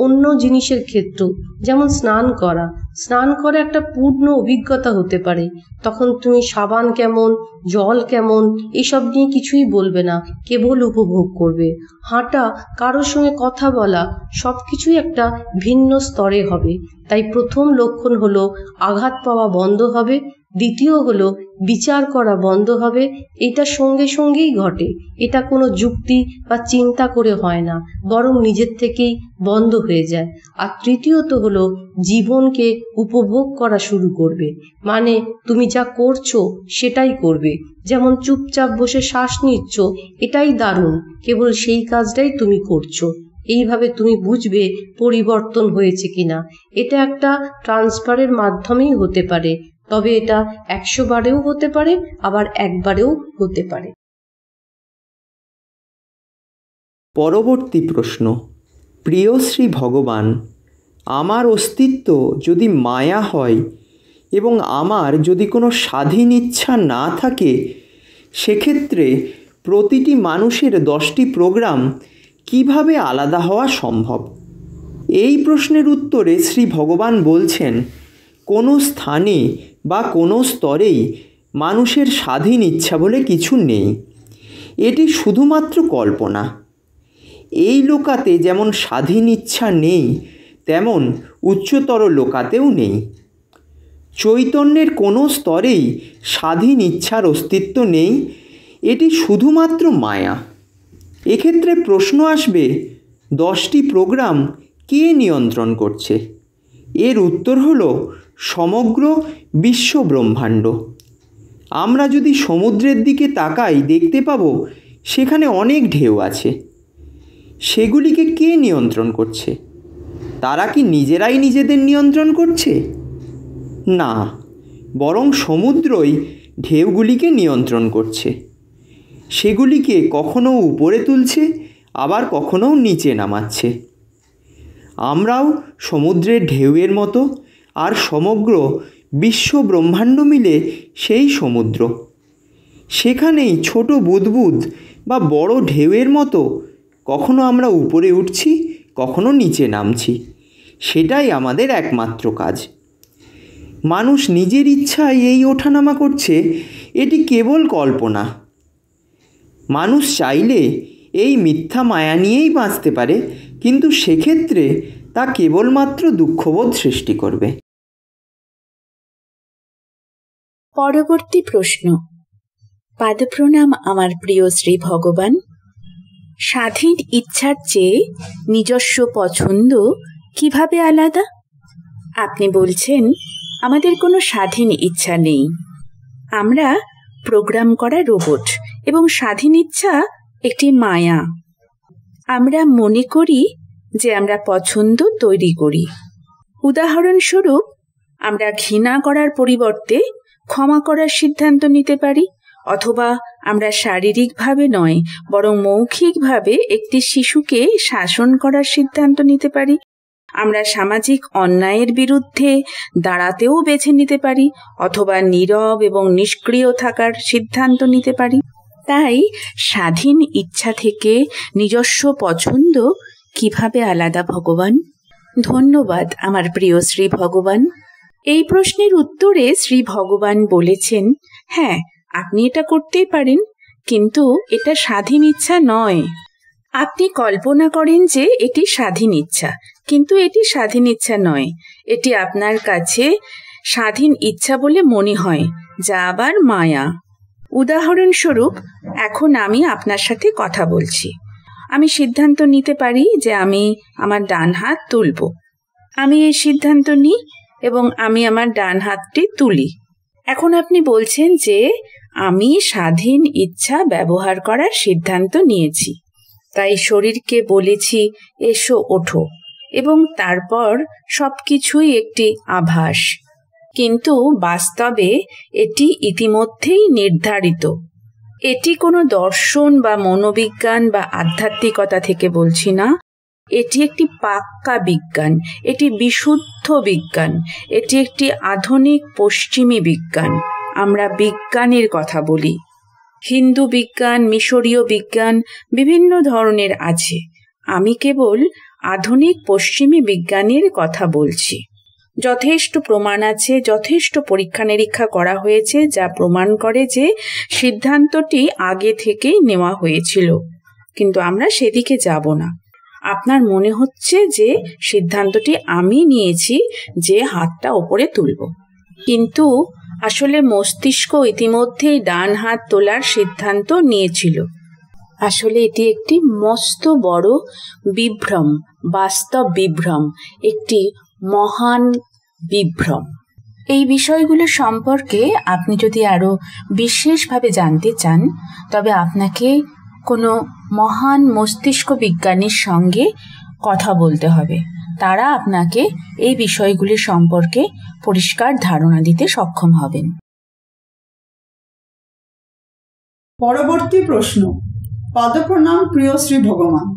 অন্য জিনিসের ক্ষেত্র, যেমন স্নান করা। স্নান করা একটা পূর্ণ অভিজ্ঞতা হতে পারে। তখন তুমি সাবান কেমন, জল কেমন, এসব নিয়ে কিছুই বলবে না, কেবল উপভোগ করবে। হাঁটা, কারোর সঙ্গে কথা বলা, সবকিছুই একটা ভিন্ন স্তরে হবে। তাই প্রথম লক্ষণ হলো আঘাত পাওয়া বন্ধ হবে, দ্বিতীয় হলো বিচার করা বন্ধ হবে। এটা সঙ্গে সঙ্গেই ঘটে, এটা কোনো যুক্তি বা চিন্তা করে হয় না, বরং নিজের থেকেই বন্ধ হয়ে যায়। আর তৃতীয়ত হলো জীবনকে উপভোগ করা শুরু করবে। মানে তুমি যা করছো সেটাই করবে। যেমন চুপচাপ বসে শ্বাস নিচ্ছ, এটাই দারুণ, কেবল সেই কাজটাই তুমি করছো। এইভাবে তুমি বুঝবে পরিবর্তন হয়েছে কিনা। এটা একটা ট্রান্সফারের মাধ্যমেই হতে পারে, তবে এটা 100 বারেও হতে পারে, আবার একবারেও হতে পারে। পরবর্তী প্রশ্ন। প্রিয় শ্রী ভগবান, আমার অস্তিত্ব যদি মায়া হয় এবং আমার যদি কোনো স্বাধীন ইচ্ছা না থাকে, সেক্ষেত্রে প্রতিটি মানুষের 10টি প্রোগ্রাম কিভাবে আলাদা হওয়া সম্ভব? এই প্রশ্নের উত্তরে শ্রী ভগবান বলছেন, কোনো স্থানে বা কোনো স্তরেই মানুষের স্বাধীন ইচ্ছা বলে কিছু নেই। এটি শুধুমাত্র কল্পনা। এই লোকাতে যেমন স্বাধীন ইচ্ছা নেই, তেমন উচ্চতর লোকাতেও নেই। চৈতন্যের কোনো স্তরেই স্বাধীন ইচ্ছার অস্তিত্ব নেই, এটি শুধুমাত্র মায়া। এক্ষেত্রে প্রশ্ন আসবে, 10টি প্রোগ্রাম কে নিয়ন্ত্রণ করছে? এর উত্তর হলো সমগ্র বিশ্ব ব্রহ্মাণ্ড। আমরা যদি সমুদ্রের দিকে তাকাই দেখতে পাবো সেখানে অনেক ঢেউ আছে। সেগুলিকে কে নিয়ন্ত্রণ করছে? তারা কি নিজেরাই নিজেদের নিয়ন্ত্রণ করছে? না, বরং সমুদ্রই ঢেউগুলিকে নিয়ন্ত্রণ করছে। সেগুলিকে কখনো উপরে তুলছে, আবার কখনো নিচে নামাচ্ছে। আমরাও সমুদ্রের ঢেউয়ের মতো, আর সমগ্র বিশ্ব ব্রহ্মাণ্ড মিলে সেই সমুদ্র। সেখানেই ছোট বুদবুদ বা বড় ঢেউয়ের মতো কখনো আমরা উপরে উঠছি, কখনো নিচে নামছি। সেটাই আমাদের একমাত্র কাজ। মানুষ নিজের ইচ্ছায় এই ওঠানামা করছে, এটি কেবল কল্পনা। মানুষ চাইলে এই মিথ্যা মায়া নিয়েই বাঁচতে পারে, কিন্তু সেক্ষেত্রে তা কেবলমাত্র দুঃখবোধ সৃষ্টি করবে। পরবর্তী প্রশ্ন। পাদপ্রণাম আমার প্রিয় শ্রী ভগবান। স্বাধীন ইচ্ছার চেয়ে নিজস্ব পছন্দ কিভাবে আলাদা? আপনি বলছেন আমাদের কোনো স্বাধীন ইচ্ছা নেই, আমরা প্রোগ্রাম করা রোবট, এবং স্বাধীন ইচ্ছা একটি মায়া। আমরা মনে করি যে আমরা পছন্দ তৈরি করি। উদাহরণস্বরূপ, আমরা ঘৃণা করার পরিবর্তে ক্ষমা করার সিদ্ধান্ত নিতে পারি, অথবা আমরা শারীরিকভাবে নয় বরং মৌখিকভাবে একটি শিশুকে শাসন করার সিদ্ধান্ত নিতে পারি। আমরা সামাজিক অন্যায়ের বিরুদ্ধে দাঁড়াতেও বেছে নিতে পারি, অথবা নীরব এবং নিষ্ক্রিয় থাকার সিদ্ধান্ত নিতে পারি। তাই স্বাধীন ইচ্ছা থেকে নিজস্ব পছন্দ কিভাবে আলাদা ভগবান? ধন্যবাদ আমার প্রিয় শ্রী ভগবান। এই প্রশ্নের উত্তরে শ্রী ভগবান বলেছেন, হ্যাঁ, আপনি এটা করতেই পারেন, কিন্তু এটা স্বাধীন ইচ্ছা নয়। আপনি কল্পনা করেন যে এটি স্বাধীন ইচ্ছা, কিন্তু এটি স্বাধীন ইচ্ছা নয়। এটি আপনার কাছে স্বাধীন ইচ্ছা বলে মনে হয়, যা আবার মায়া। উদাহরণস্বরূপ, এখন আমি আপনার সাথে কথা বলছি। আমি সিদ্ধান্ত নিতে পারি যে আমি আমার ডান হাত তুলব। আমি এই সিদ্ধান্ত নিই এবং আমি আমার ডান হাতটি তুলি। এখন আপনি বলছেন যে আমি স্বাধীন ইচ্ছা ব্যবহার করার সিদ্ধান্ত নিয়েছি, তাই শরীরকে বলেছি এসো ওঠো, এবং তারপর সবকিছুই একটি আভাস। কিন্তু বাস্তবে এটি ইতিমধ্যেই নির্ধারিত। এটি কোনো দর্শন বা মনোবিজ্ঞান বা আধ্যাত্মিকতা থেকে বলছি না। এটি একটি পাক্কা বিজ্ঞান, এটি বিশুদ্ধ বিজ্ঞান, এটি একটি আধুনিক পশ্চিমী বিজ্ঞান। আমরা বিজ্ঞানের কথা বলি। হিন্দু বিজ্ঞান, মিশরীয় বিজ্ঞান বিভিন্ন ধরনের আছে। আমি কেবল আধুনিক পশ্চিমী বিজ্ঞানের কথা বলছি। যথেষ্ট প্রমাণ আছে, যথেষ্ট পরীক্ষা নিরীক্ষা করা হয়েছে যা প্রমাণ করে যে সিদ্ধান্তটি আগে থেকেই নেওয়া হয়েছিল, কিন্তু আমরা সেদিকে যাব না। আপনার মনে হচ্ছে যে সিদ্ধান্তটি আমি নিয়েছি যে হাতটা ওপরে তুলব, কিন্তু আসলে মস্তিষ্ক ইতিমধ্যেই ডান হাত তোলার সিদ্ধান্ত নিয়েছিল। আসলে এটি একটি মস্ত বড় বিভ্রম, বাস্তব বিভ্রম, একটি মহান বিভ্রম। এই বিষয়গুলো সম্পর্কে আপনি যদি আরো বিশেষভাবে জানতে চান, তবে আপনাকে কোনো মহান মস্তিষ্ক বিজ্ঞানীর সঙ্গে কথা বলতে হবে। তারা আপনাকে এই বিষয়গুলি সম্পর্কে পরিষ্কার ধারণা দিতে সক্ষম হবেন। পরবর্তী প্রশ্ন। পাদপ্রণাম প্রিয় শ্রী ভগবান।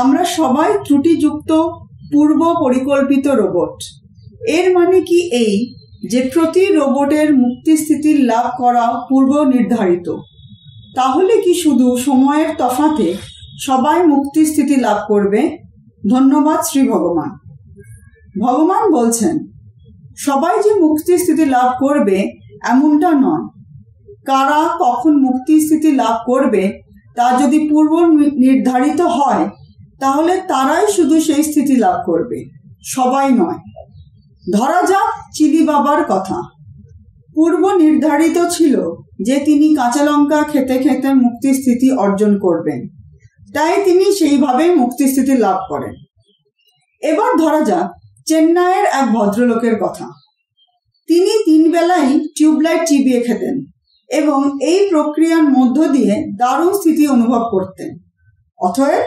আমরা সবাই ত্রুটিযুক্ত পূর্ব পরিকল্পিত রোবট। এর মানে কি এই যে প্রতি রোবটের মুক্তিস্থিতির লাভ করা পূর্ব নির্ধারিত? তাহলে কি শুধু সময়ের তফাতে সবাই মুক্তিস্থিতি লাভ করবে? ধন্যবাদ শ্রী ভগবান। ভগবান বলছেন সবাই যে মুক্তিস্থিতি লাভ করবে এমনটা নয়। কারা কখন মুক্তিস্থিতি লাভ করবে তা যদি পূর্ব নির্ধারিত হয়, তাহলে তারাই শুধু সেই স্থিতি লাভ করবে, সবাই নয়। ধরা যাক চিলি বাবার কথা। পূর্ব নির্ধারিত ছিল যে তিনি কাঁচা লঙ্কা খেতে খেতে মুক্তিস্থিতি অর্জন করবেন। তাই তিনি সেইভাবেই মুক্তিস্থিতি লাভ করেন। এবার ধরা যাক চেন্নাইয়ের এক ভদ্রলোকের কথা। তিনি 3 বেলাই টিউবলাইট চিবিয়ে খেতেন এবং এই প্রক্রিয়ার মধ্য দিয়ে দারুণ স্থিতি অনুভব করতেন। অতএব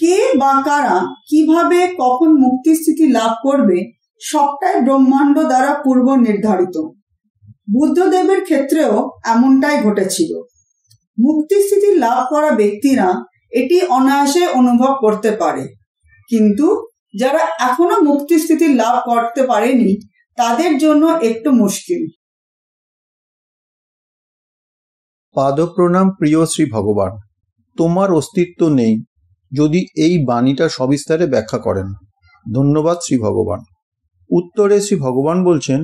কে বা কারা কিভাবে কখন মুক্তিস্থিতি লাভ করবে সবটাই ব্রহ্মাণ্ড দ্বারা পূর্ব নির্ধারিত। বুদ্ধদেবের ক্ষেত্রেও এমনটাই ঘটেছিল। মুক্তিস্থিতি লাভ করা ব্যক্তিরা এটি অনায়াসে অনুভব করতে পারে, কিন্তু যারা এখনো মুক্তিস্থিতি লাভ করতে পারেনি তাদের জন্য একটু মুশকিল। পাদপ্রণাম প্রিয় শ্রী ভগবান, তোমার অস্তিত্ব নেই যদি এই বাণীটা সবিস্তারে ব্যাখ্যা করেন। ধন্যবাদ শ্রী ভগবান। উত্তরে শ্রী ভগবান বলছেন,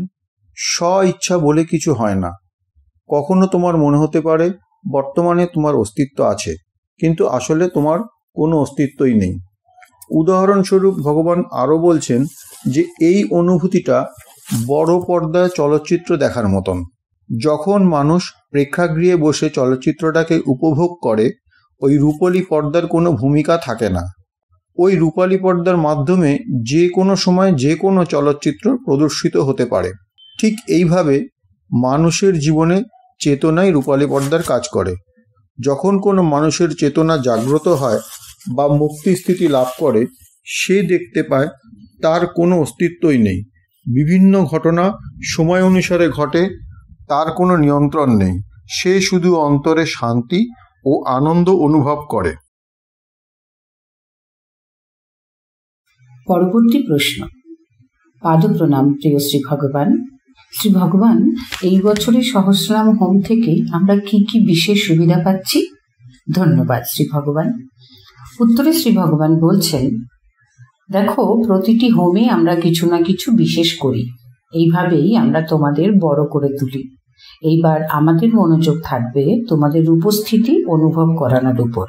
স্ব ইচ্ছা বলে কিছু হয় না। কখনো তোমার মনে হতে পারে বর্তমানে তোমার অস্তিত্ব আছে, কিন্তু আসলে তোমার কোনো অস্তিত্বই নেই। উদাহরণস্বরূপ ভগবান আরও বলছেন যে এই অনুভূতিটা বড় পর্দায় চলচ্চিত্র দেখার মতন। যখন মানুষ প্রেক্ষাগৃহে বসে চলচ্চিত্রটাকে উপভোগ করে, ওই রূপালী পর্দার কোনো ভূমিকা থাকে না। ওই রূপালী পর্দার মাধ্যমে যে কোনো সময় যে কোনো চলচ্চিত্র প্রদর্শিত হতে পারে। ঠিক এইভাবে মানুষের জীবনে চেতনাই রূপালী পর্দার কাজ করে। যখন কোনো মানুষের চেতনা জাগ্রত হয় বা মুক্তিস্থিতি লাভ করে, সে দেখতে পায় তার কোনো অস্তিত্বই নেই। বিভিন্ন ঘটনা সময় অনুসারে ঘটে, তার কোনো নিয়ন্ত্রণ নেই। সে শুধু অন্তরে শান্তি ও আনন্দ অনুভব করে। পরবর্তী প্রশ্ন। পাদপ্রণাম প্রিয় শ্রী ভগবান। শ্রী ভগবান, এই বছরের সহস্রনাম হোম থেকে আমরা কি কি বিশেষ সুবিধা পাচ্ছি? ধন্যবাদ শ্রী ভগবান। উত্তরে শ্রী ভগবান বলছেন, দেখো, প্রতিটি হোমে আমরা কিছু না কিছু বিশেষ করি। এইভাবেই আমরা তোমাদের বড় করে তুলি। এইবার আমাদের মনোযোগ থাকবে তোমাদের উপস্থিতি অনুভব করানোর উপর।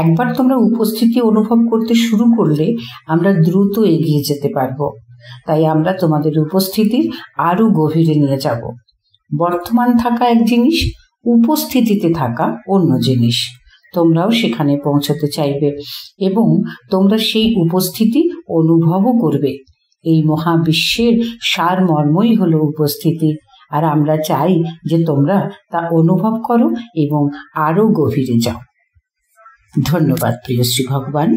একবার তোমরা উপস্থিতি অনুভব করতে শুরু করলে আমরা দ্রুত এগিয়ে যেতে পারবো। তাই আমরা তোমাদের উপস্থিতির আরো গভীরে নিয়ে যাব। বর্তমান থাকা এক জিনিস, উপস্থিতিতে থাকা অন্য জিনিস। তোমরাও সেখানে পৌঁছতে চাইবে এবং তোমরা সেই উপস্থিতি অনুভবও করবে। এই মহাবিশ্বের সারমর্মই হলো উপস্থিতি, আর আমরা চাই যে তোমরা তা অনুভব করো এবং আরো গভীরে যাও। ধন্যবাদ প্রিয় শ্রী ভগবান।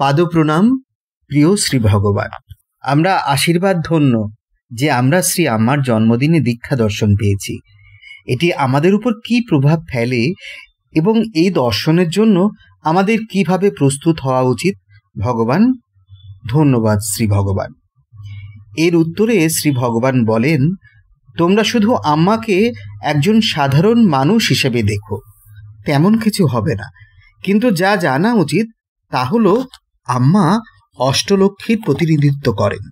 পাদপ্রণাম প্রিয় শ্রী ভগবান। আমরা আশীর্বাদ ধন্য যে আমরা শ্রী আম্মার জন্মদিনে দীক্ষা দর্শন পেয়েছি। এটি আমাদের উপর কি প্রভাব ফেলে এবং এই দর্শনের জন্য আমাদের কিভাবে প্রস্তুত হওয়া উচিত? ভগবান, ধন্যবাদ শ্রী ভগবান। এর উত্তরে শ্রী ভগবান বলেন, তোমরা শুধু আম্মাকে একজন সাধারণ মানুষ হিসেবে দেখো, তেমন কিছু হবে না। কিন্তু যা জানা উচিত তা হলো আম্মা অষ্টলক্ষ্মীর প্রতিনিধিত্ব করেন।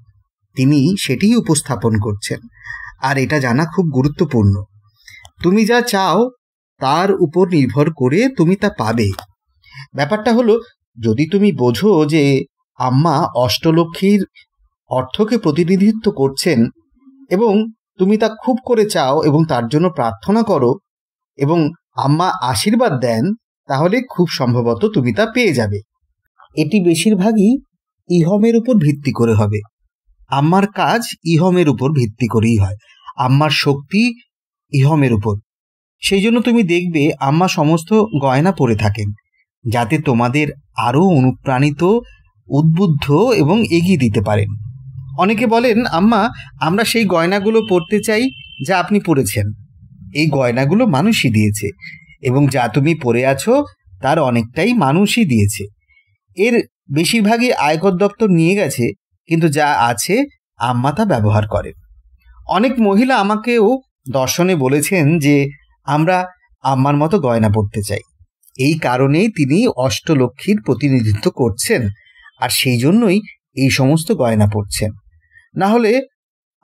তিনি সেটিই উপস্থাপন করছেন, আর এটা জানা খুব গুরুত্বপূর্ণ। তুমি যা চাও তার উপর নির্ভর করে তুমি তা পাবে। ব্যাপারটা হলো, যদি তুমি বোঝো যে আম্মা অষ্টলক্ষ্মীর অর্থকে প্রতিনিধিত্ব করছেন এবং তুমি তা খুব করে চাও এবং তার জন্য প্রার্থনা করো এবং আম্মা আশীর্বাদ দেন, তাহলে খুব সম্ভবত তুমি তা পেয়ে যাবে। এটি বেশিরভাগই ইহমের উপর ভিত্তি করে হবে। আম্মার কাজ ইহমের উপর ভিত্তি করেই হয়, আম্মার শক্তি ইহমের উপর। সেই জন্য তুমি দেখবে আম্মা সমস্ত গয়না পরে থাকেন, যাতে তোমাদের আরও অনুপ্রাণিত, উদ্বুদ্ধ এবং এগিয়ে দিতে পারেন। অনেকে বলেন, আম্মা, আমরা সেই গয়নাগুলো পরতে চাই যা আপনি পরেছেন। এই গয়নাগুলো মানুষই দিয়েছে এবং যা তুমি পরে আছো তার অনেকটাই মানুষই দিয়েছে। এর বেশিরভাগই আয়কর দপ্তর নিয়ে গেছে, কিন্তু যা আছে আম্মা তা ব্যবহার করেন। অনেক মহিলা আমাকেও দর্শনে বলেছেন যে আমরা আম্মার মতো গয়না পরতে চাই। এই কারণেই তিনি অষ্টলক্ষ্মীর প্রতিনিধিত্ব করছেন, আর সেই জন্যই এই সমস্ত গয়না পরছেন। না হলে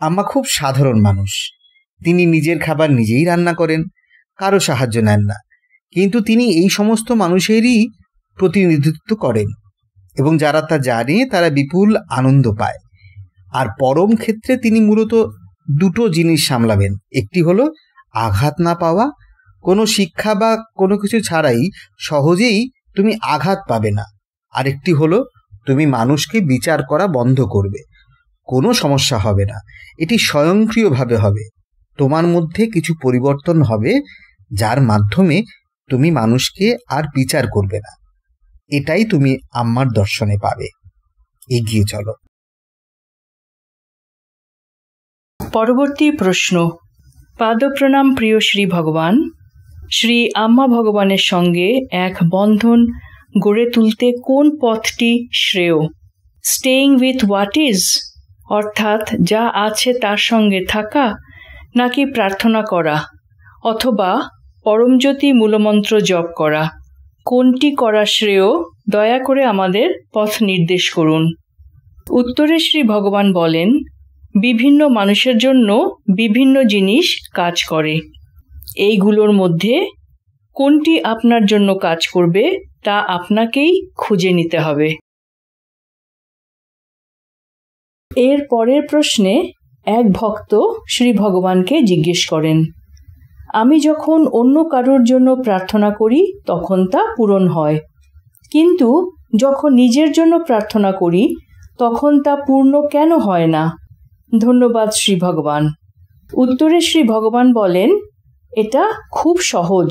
আম্মা খুব সাধারণ মানুষ। তিনি নিজের খাবার নিজেই রান্না করেন, কারো সাহায্য নেন না, কিন্তু তিনি এই সমস্ত মানুষেরই প্রতিনিধিত্ব করেন এবং যারা তা জানে তারা বিপুল আনন্দ পায়। আর পরম ক্ষেত্রে তিনি মূলত দুটো জিনিস সামলাবেন। একটি হলো আঘাত না পাওয়া, কোনো শিক্ষা বা কোনো কিছু ছাড়াই সহজেই তুমি আঘাত পাবে না। আরেকটি হলো তুমি মানুষকে বিচার করা বন্ধ করবে, কোনো সমস্যা হবে না, এটি স্বয়ংক্রিয়ভাবে হবে। তোমার মধ্যে কিছু পরিবর্তন হবে যার মাধ্যমে তুমি মানুষকে আর বিচার করবে না। এটাই তুমি আম্মার দর্শনে পাবে। এগিয়ে চলো। পরবর্তী প্রশ্ন। পাদপ্রণাম প্রিয় শ্রী ভগবান। শ্রী আম্মা ভগবানের সঙ্গে এক বন্ধন গড়ে তুলতে কোন পথটি শ্রেয়? স্টেইং উইথ হোয়াট ইজ, অর্থাৎ যা আছে তার সঙ্গে থাকা, নাকি প্রার্থনা করা অথবা পরমজ্যোতি মূলমন্ত্র জপ করা? কোনটি করা শ্রেয়? দয়া করে আমাদের পথ নির্দেশ করুন। উত্তরে শ্রী ভগবান বলেন, বিভিন্ন মানুষের জন্য বিভিন্ন জিনিস কাজ করে। এইগুলোর মধ্যে কোনটি আপনার জন্য কাজ করবে তা আপনাকেই খুঁজে নিতে হবে। এর পরের প্রশ্নে এক ভক্ত শ্রী ভগবানকে জিজ্ঞেস করেন, আমি যখন অন্য কারোর জন্য প্রার্থনা করি তখন তা পূরণ হয়, কিন্তু যখন নিজের জন্য প্রার্থনা করি তখন তা পূর্ণ কেন হয় না? ধন্যবাদ শ্রী ভগবান। উত্তরে শ্রী ভগবান বলেন, এটা খুব সহজ।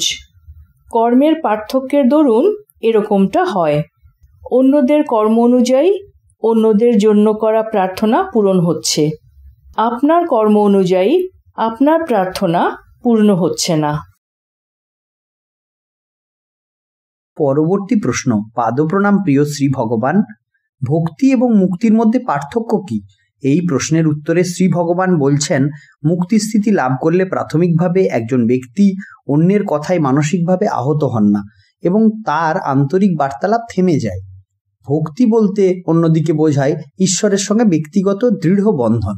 কর্মের পার্থক্যের দরুন এরকমটা হয়। অন্যদের কর্ম অনুযায়ী অন্যদের জন্য করা প্রার্থনা পূরণ হচ্ছে, আপনার কর্ম অনুযায়ী আপনার প্রার্থনা পূর্ণ হচ্ছে না। পরবর্তী প্রশ্ন। পাদপ্রণাম প্রিয় শ্রী ভগবান, ভক্তি এবং মুক্তির মধ্যে পার্থক্য কি? এই প্রশ্নের উত্তরে শ্রী ভগবান বলছেন, মুক্তিস্থিতি লাভ করলে প্রাথমিকভাবে একজন ব্যক্তি অন্যের কথায় মানসিকভাবে আহত হন না এবং তার আন্তরিক বার্তালাপ থেমে যায়। ভক্তি বলতে অন্যদিকে বোঝায় ঈশ্বরের সঙ্গে ব্যক্তিগত দৃঢ় বন্ধন।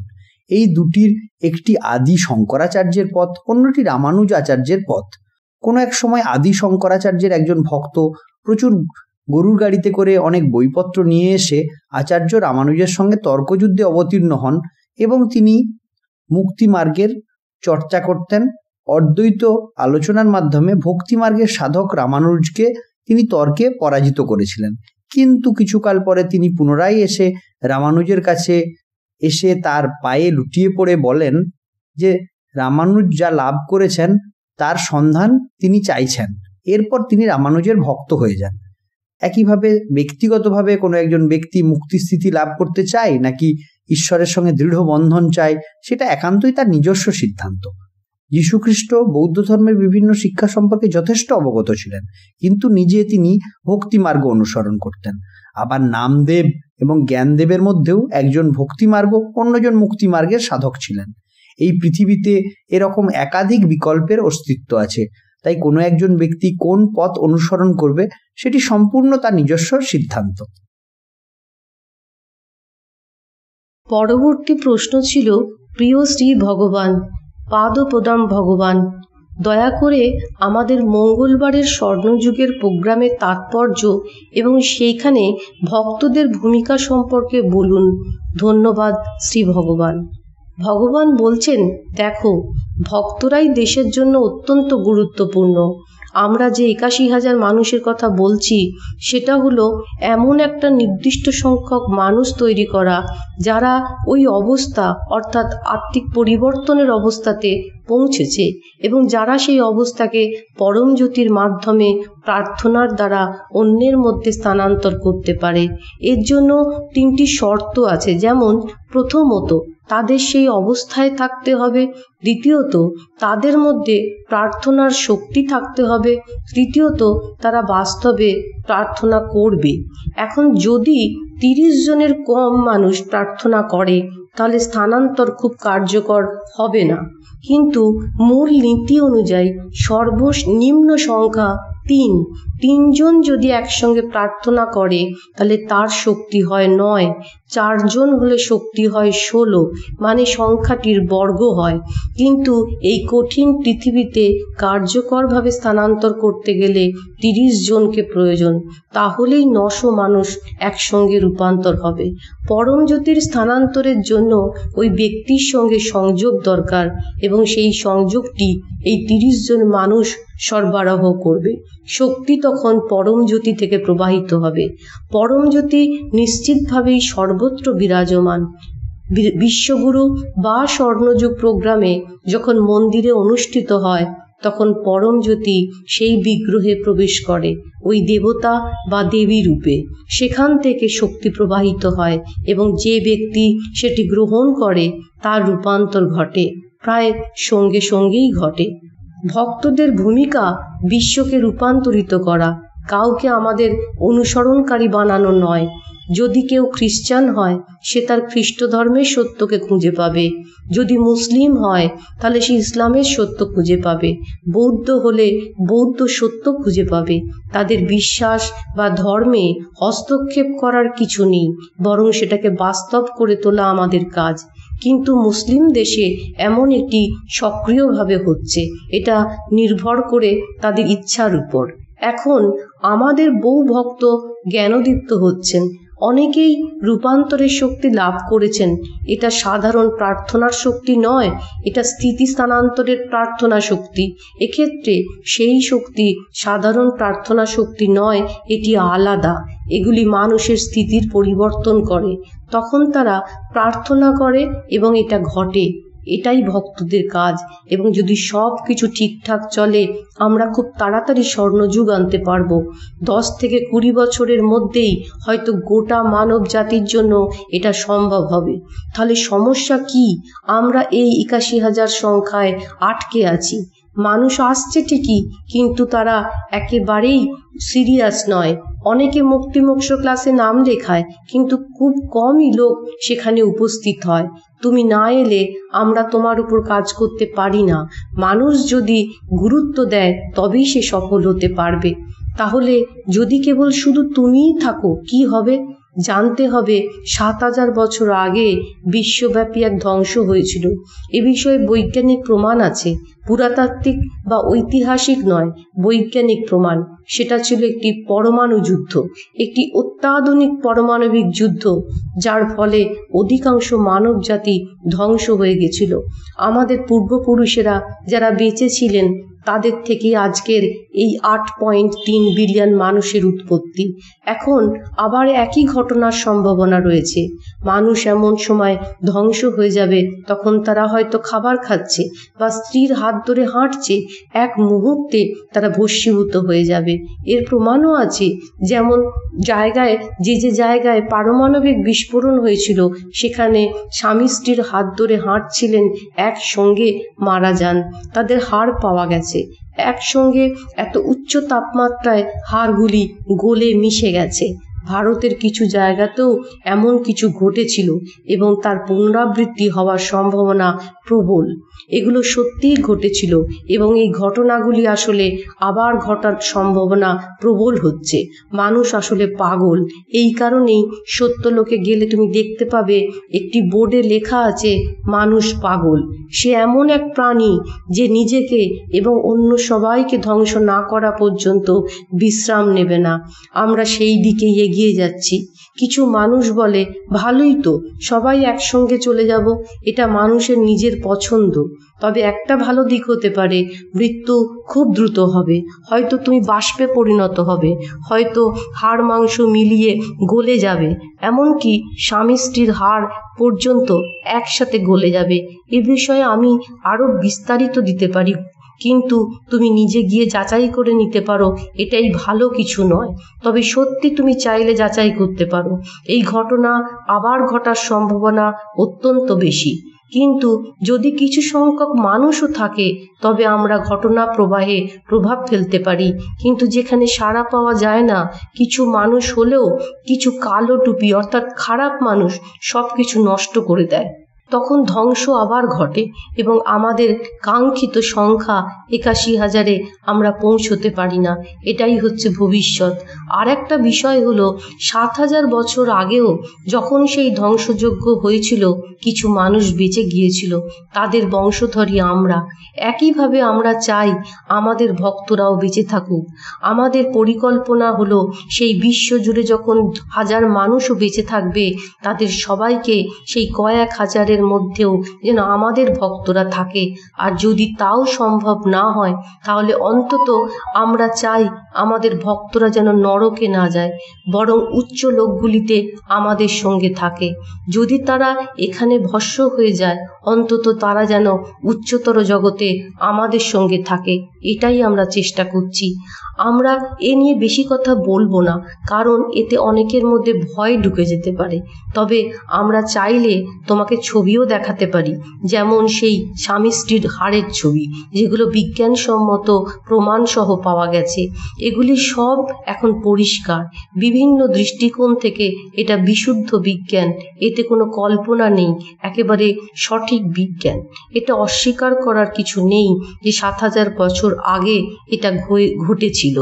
এই দুটির একটি আদি শঙ্করাচার্যের পথ, অন্যটি রামানুজ আচার্যের পথ। কোনো এক সময় আদি শঙ্করাচার্যের একজন ভক্ত প্রচুর গরুর গাড়িতে করে অনেক বইপত্র নিয়ে এসে আচার্য রামানুজের সঙ্গে তর্কযুদ্ধে অবতীর্ণ হন এবং তিনি মুক্তি মার্গের চর্চা করতেন। অদ্বৈত আলোচনার মাধ্যমে ভক্তিমার্গের সাধক রামানুজকে তিনি তর্কে পরাজিত করেছিলেন। কিন্তু কিছুকাল পরে তিনি পুনরায় এসে রামানুজের কাছে এসে তার পায়ে লুটিয়ে পড়ে বলেন যে রামানুজ যা লাভ করেছেন তার সন্ধান তিনি চাইছেন। এরপর তিনি রামানুজের ভক্ত হয়ে যান। একইভাবে ব্যক্তিগতভাবে কোনো একজন ব্যক্তি মুক্তিস্থিতি লাভ করতে চায় নাকি ঈশ্বরের সঙ্গে দৃঢ় বন্ধন চায়, সেটা একান্তই তার নিজস্ব সিদ্ধান্ত। যীশুখ্রিস্ট বৌদ্ধ ধর্মের বিভিন্ন শিক্ষা সম্পর্কে যথেষ্ট অবগত ছিলেন, কিন্তু নিজে তিনি ভক্তিমার্গ অনুসরণ করতেন। আবার নামদেব এবং জ্ঞানদেবের মধ্যেও একজন ভক্তিমার্গ, অন্যজন মুক্তিমার্গের সাধক ছিলেন। এই পৃথিবীতে এরকম একাধিক বিকল্পের অস্তিত্ব আছে, তাই কোনো একজন ব্যক্তি কোন পথ অনুসরণ করবে সেটি সম্পূর্ণ তার নিজস্ব সিদ্ধান্ত। পরবর্তী প্রশ্ন ছিল, প্রিয় শ্রী ভগবান, পাদপ্রণাম ভগবান, দয়া করে আমাদের মঙ্গলবারের স্বর্ণযুগের প্রোগ্রামের তাৎপর্য এবং সেইখানে ভক্তদের ভূমিকা সম্পর্কে বলুন। ধন্যবাদ শ্রী ভগবান। ভগবান বলছেন, দেখো, ভক্তরাই দেশের জন্য অত্যন্ত গুরুত্বপূর্ণ। আমরা যে ৮১,০০০ মানুষের কথা বলছি সেটা হলো এমন একটা নির্দিষ্ট সংখ্যক মানুষ তৈরি করা যারা ওই অবস্থা অর্থাৎ আত্মিক পরিবর্তনের অবস্থাতে পৌঁছেছে এবং যারা সেই অবস্থাকে পরম জ্যোতির মাধ্যমে প্রার্থনার দ্বারা অন্যের মধ্যে স্থানান্তর করতে পারে। এর জন্য ৩টি শর্ত আছে, যেমন প্রথমত তাদের সেই অবস্থায় থাকতে হবে, দ্বিতীয়ত তাদের মধ্যে প্রার্থনার শক্তি থাকতে হবে, তৃতীয়ত তারা বাস্তবে প্রার্থনা করবে। এখন যদি ৩০ জনের কম মানুষ প্রার্থনা করে তাহলে স্থানান্তর খুব কার্যকর হবে না, কিন্তু মূল নীতি অনুযায়ী সর্বনিম্ন সংখ্যা ৩ জন যদি একসঙ্গে প্রার্থনা করে তাহলে তার শক্তি হয় ৯। 4 জন হলে শক্তি হয় 16, মানে সংখ্যাটির বর্গ হয়। কিন্তু এই কঠিন পৃথিবীতে কার্যকরভাবে স্থানান্তর করতে গেলে 30 জনকে প্রয়োজন, তাহলেই 900 মানুষ একসঙ্গে রূপান্তর হবে। পরম জ্যোতির স্থানান্তরের জন্য ওই ব্যক্তির সঙ্গে সংযোগ দরকার, এবং সেই সংযোগটি এই 30 জন মানুষ সরবরাহ করবে। শক্তি তখন পরম জ্যোতি থেকে প্রবাহিত হবে। পরম জ্যোতি নিশ্চিতভাবেই সর্বত্র বিরাজমান। বিশ্বগুরু বা স্বর্ণযুগ প্রোগ্রামে যখন মন্দিরে অনুষ্ঠিত হয়, তখন পরম জ্যোতি সেই বিগ্রহে প্রবেশ করে ওই দেবতা বা দেবী রূপে। সেখান থেকে শক্তি প্রবাহিত হয় এবং যে ব্যক্তি সেটি গ্রহণ করে তার রূপান্তর ঘটে, প্রায় সঙ্গে সঙ্গেই ঘটে। ভক্তদের ভূমিকা বিশ্বকে রূপান্তরিত করা, কাউকে আমাদের অনুসরণকারী বানানো নয়। যদি কেউ খ্রিস্টান হয়, সে তার খ্রিস্ট ধর্মের সত্যকে খুঁজে পাবে। যদি মুসলিম হয়, তাহলে সে ইসলামের সত্য খুঁজে পাবে। বৌদ্ধ হলে বৌদ্ধ সত্য খুঁজে পাবে। তাদের বিশ্বাস বা ধর্মে হস্তক্ষেপ করার কিছু নেই, বরং সেটাকে বাস্তব করে তোলা আমাদের কাজ। কিন্তু মুসলিম দেশে এমন একটি সক্রিয়ভাবে হচ্ছে, এটা নির্ভর করে তাদের ইচ্ছার উপর। এখন আমাদের বহু ভক্ত জ্ঞানদীপ্ত হচ্ছেন, অনেকেই রূপান্তরের শক্তি লাভ করেছেন। এটা সাধারণ প্রার্থনার শক্তি নয়, এটা স্থিতি স্থানান্তরের প্রার্থনা শক্তি। এক্ষেত্রে সেই শক্তি সাধারণ প্রার্থনা শক্তি নয়, এটি আলাদা। এগুলি মানুষের স্থিতির পরিবর্তন করে, তখন তারা প্রার্থনা করে এবং এটা ঘটে। এটাই ভক্তদের কাজ। এবং যদি সব কিছু ঠিকঠাক চলে, আমরা খুব তাড়াতাড়ি স্বর্ণযুগ আনতে পারবো। 10 থেকে 20 বছরের মধ্যেই হয়তো গোটা মানব জাতির জন্য এটা সম্ভব হবে। তাহলে সমস্যা কি? আমরা এই 81,000 সংখ্যায় আটকে আছি। মানুষ আসছে ঠিকই, কিন্তু তারা একেবারেই সিরিয়াস নয়। অনেকে মুক্তিমোক্ষ ক্লাসে নাম লেখায়, কিন্তু খুব কমই লোক সেখানে উপস্থিত হয়। তুমি না এলে আমরা তোমার উপর কাজ করতে পারি না। মানুষ যদি গুরুত্ব দেয়, তবেই সে সফল হতে পারবে। তাহলে যদি কেবল শুধু তুমিই থাকো, কি হবে? জানতে হবে 7,000 বছর আগে বিশ্বব্যাপী এক ধ্বংস হয়েছিল। এ বিষয়ে বৈজ্ঞানিক প্রমাণ আছে, পুরাতাত্ত্বিক বা ঐতিহাসিক নয়, বৈজ্ঞানিক প্রমাণ। সেটা ছিল একটি পরমাণু যুদ্ধ, একটি অত্যাধুনিক পারমাণবিক যুদ্ধ, যার ফলে অধিকাংশ মানব জাতি ধ্বংস হয়ে গেছিল। আমাদের পূর্বপুরুষেরা যারা বেঁচে ছিলেন, তাদের থেকে আজকের এই 8.3 বিলিয়ন মানুষের উৎপত্তি। এখন আবার একই ঘটনার সম্ভাবনা রয়েছে। মানুষ এমন সময় ধ্বংস হয়ে যাবে, তখন তারা হয়তো খাবার খাচ্ছে বা স্ত্রীর হাত ধরে হাঁটছে, এক মুহূর্তে তারা ভস্মীভূত হয়ে যাবে। এর প্রমাণও আছে, যেমন যে জায়গায় পারমাণবিক বিস্ফোরণ হয়েছিল, সেখানে স্বামী স্ত্রীর হাত ধরে হাঁটছিলেন, একসঙ্গে মারা যান, তাদের হাড় পাওয়া গেছে। একসঙ্গে এত উচ্চ তাপমাত্রায় হাড়গুলি গলে মিশে গেছে। ভারতের কিছু জায়গাতেও এমন কিছু ঘটেছিল এবং তার পুনরাবৃত্তি হওয়ার সম্ভাবনা প্রবল। এগুলো সত্যিই ঘটেছিল এবং এই ঘটনাগুলি আসলে আবার ঘটার সম্ভাবনা প্রবল হচ্ছে। মানুষ আসলে পাগল। এই কারণেই সত্যলোকে গেলে তুমি দেখতে পাবে একটি বোর্ডে লেখা আছে, মানুষ পাগল। সে এমন এক প্রাণী যে নিজেকে এবং অন্য সবাইকে ধ্বংস না করা পর্যন্ত বিশ্রাম নেবে না। আমরা সেই দিকেই এগিয়ে যাচ্ছি। কিছু মানুষ বলে, ভালোই তো, সবাই একসঙ্গে চলে যাব, এটা মানুষের নিজের পছন্দ। তবে একটা ভালো দিক হতে পারে, মৃত্যু খুব দ্রুত হবে। হয়তো তুমি বাষ্পে পরিণত হবে, হয়তো হাড় মাংস মিলিয়ে গলে যাবে, এমনকি স্বামী স্ত্রীর হাড় পর্যন্ত একসাথে গলে যাবে। এ বিষয়ে আমি আরো বিস্তারিত দিতে পারি, কিন্তু তুমি নিজে গিয়ে যাচাই করে নিতে পারো, এটাই ভালো কিছু নয়। তবে সত্যি তুমি চাইলে যাচাই করতে পারো। এই ঘটনা আবার ঘটার সম্ভাবনা অত্যন্ত বেশি। কিন্তু যদি কিছু সংখ্যক মানুষও থাকে, তবে আমরা ঘটনা প্রবাহে প্রভাব ফেলতে পারি। কিন্তু যেখানে সাড়া পাওয়া যায় না, কিছু মানুষ হলেও কিছু কালো টুপি অর্থাৎ খারাপ মানুষ সব কিছু নষ্ট করে দেয়। তখন ধ্বংস আবার ঘটে এবং আমাদের কাঙ্ক্ষিত সংখ্যা ৮১,০০০-এ আমরা পৌঁছতে পারি না। এটাই হচ্ছে ভবিষ্যৎ। আর একটা বিষয় হলো ৭,০০০ বছর আগেও যখন সেই ধ্বংসযজ্ঞ হয়েছিল কিছু মানুষ বেঁচে গিয়েছিল, তাদের বংশধরই আমরা। একইভাবে আমরা চাই আমাদের ভক্তরাও বেঁচে থাকুক। আমাদের পরিকল্পনা হলো সেই বিশ্ব জুড়ে যখন হাজার মানুষও বেঁচে থাকবে, তাদের সবাইকে সেই কয়েক হাজারের মধ্যেও যেন আমাদের ভক্তরা থাকে। আর যদি তাও সম্ভব না হয়, তাহলে অন্তত আমরা চাই আমাদের ভক্তরা যেন নরকে না যায়, বরং উচ্চ লোকগুলিতে আমাদের সঙ্গে থাকে। যদি তারা এখানে ভস্ম হয়ে যায়, অন্তত তারা যেন উচ্চতর জগতে আমাদের সঙ্গে থাকে। এটাই আমরা চেষ্টা করছি। আমরা এ নিয়ে বেশি কথা বলবো না, কারণ এতে অনেকের মধ্যে ভয় ঢুকে যেতে পারে। তবে আমরা চাইলে তোমাকে ছবিও দেখাতে পারি, যেমন সেই স্বামী স্ত্রীর হাড়ের ছবি, যেগুলো বিজ্ঞানসম্মত প্রমাণসহ পাওয়া গেছে। এগুলি সব এখন পরিষ্কার। বিভিন্ন দৃষ্টিকোণ থেকে এটা বিশুদ্ধ বিজ্ঞান, এতে কোনো কল্পনা নেই, একেবারে সঠিক বিজ্ঞান। এটা অস্বীকার করার কিছু নেই যে ৭,০০০ বছর আগে এটা ঘটেছিল।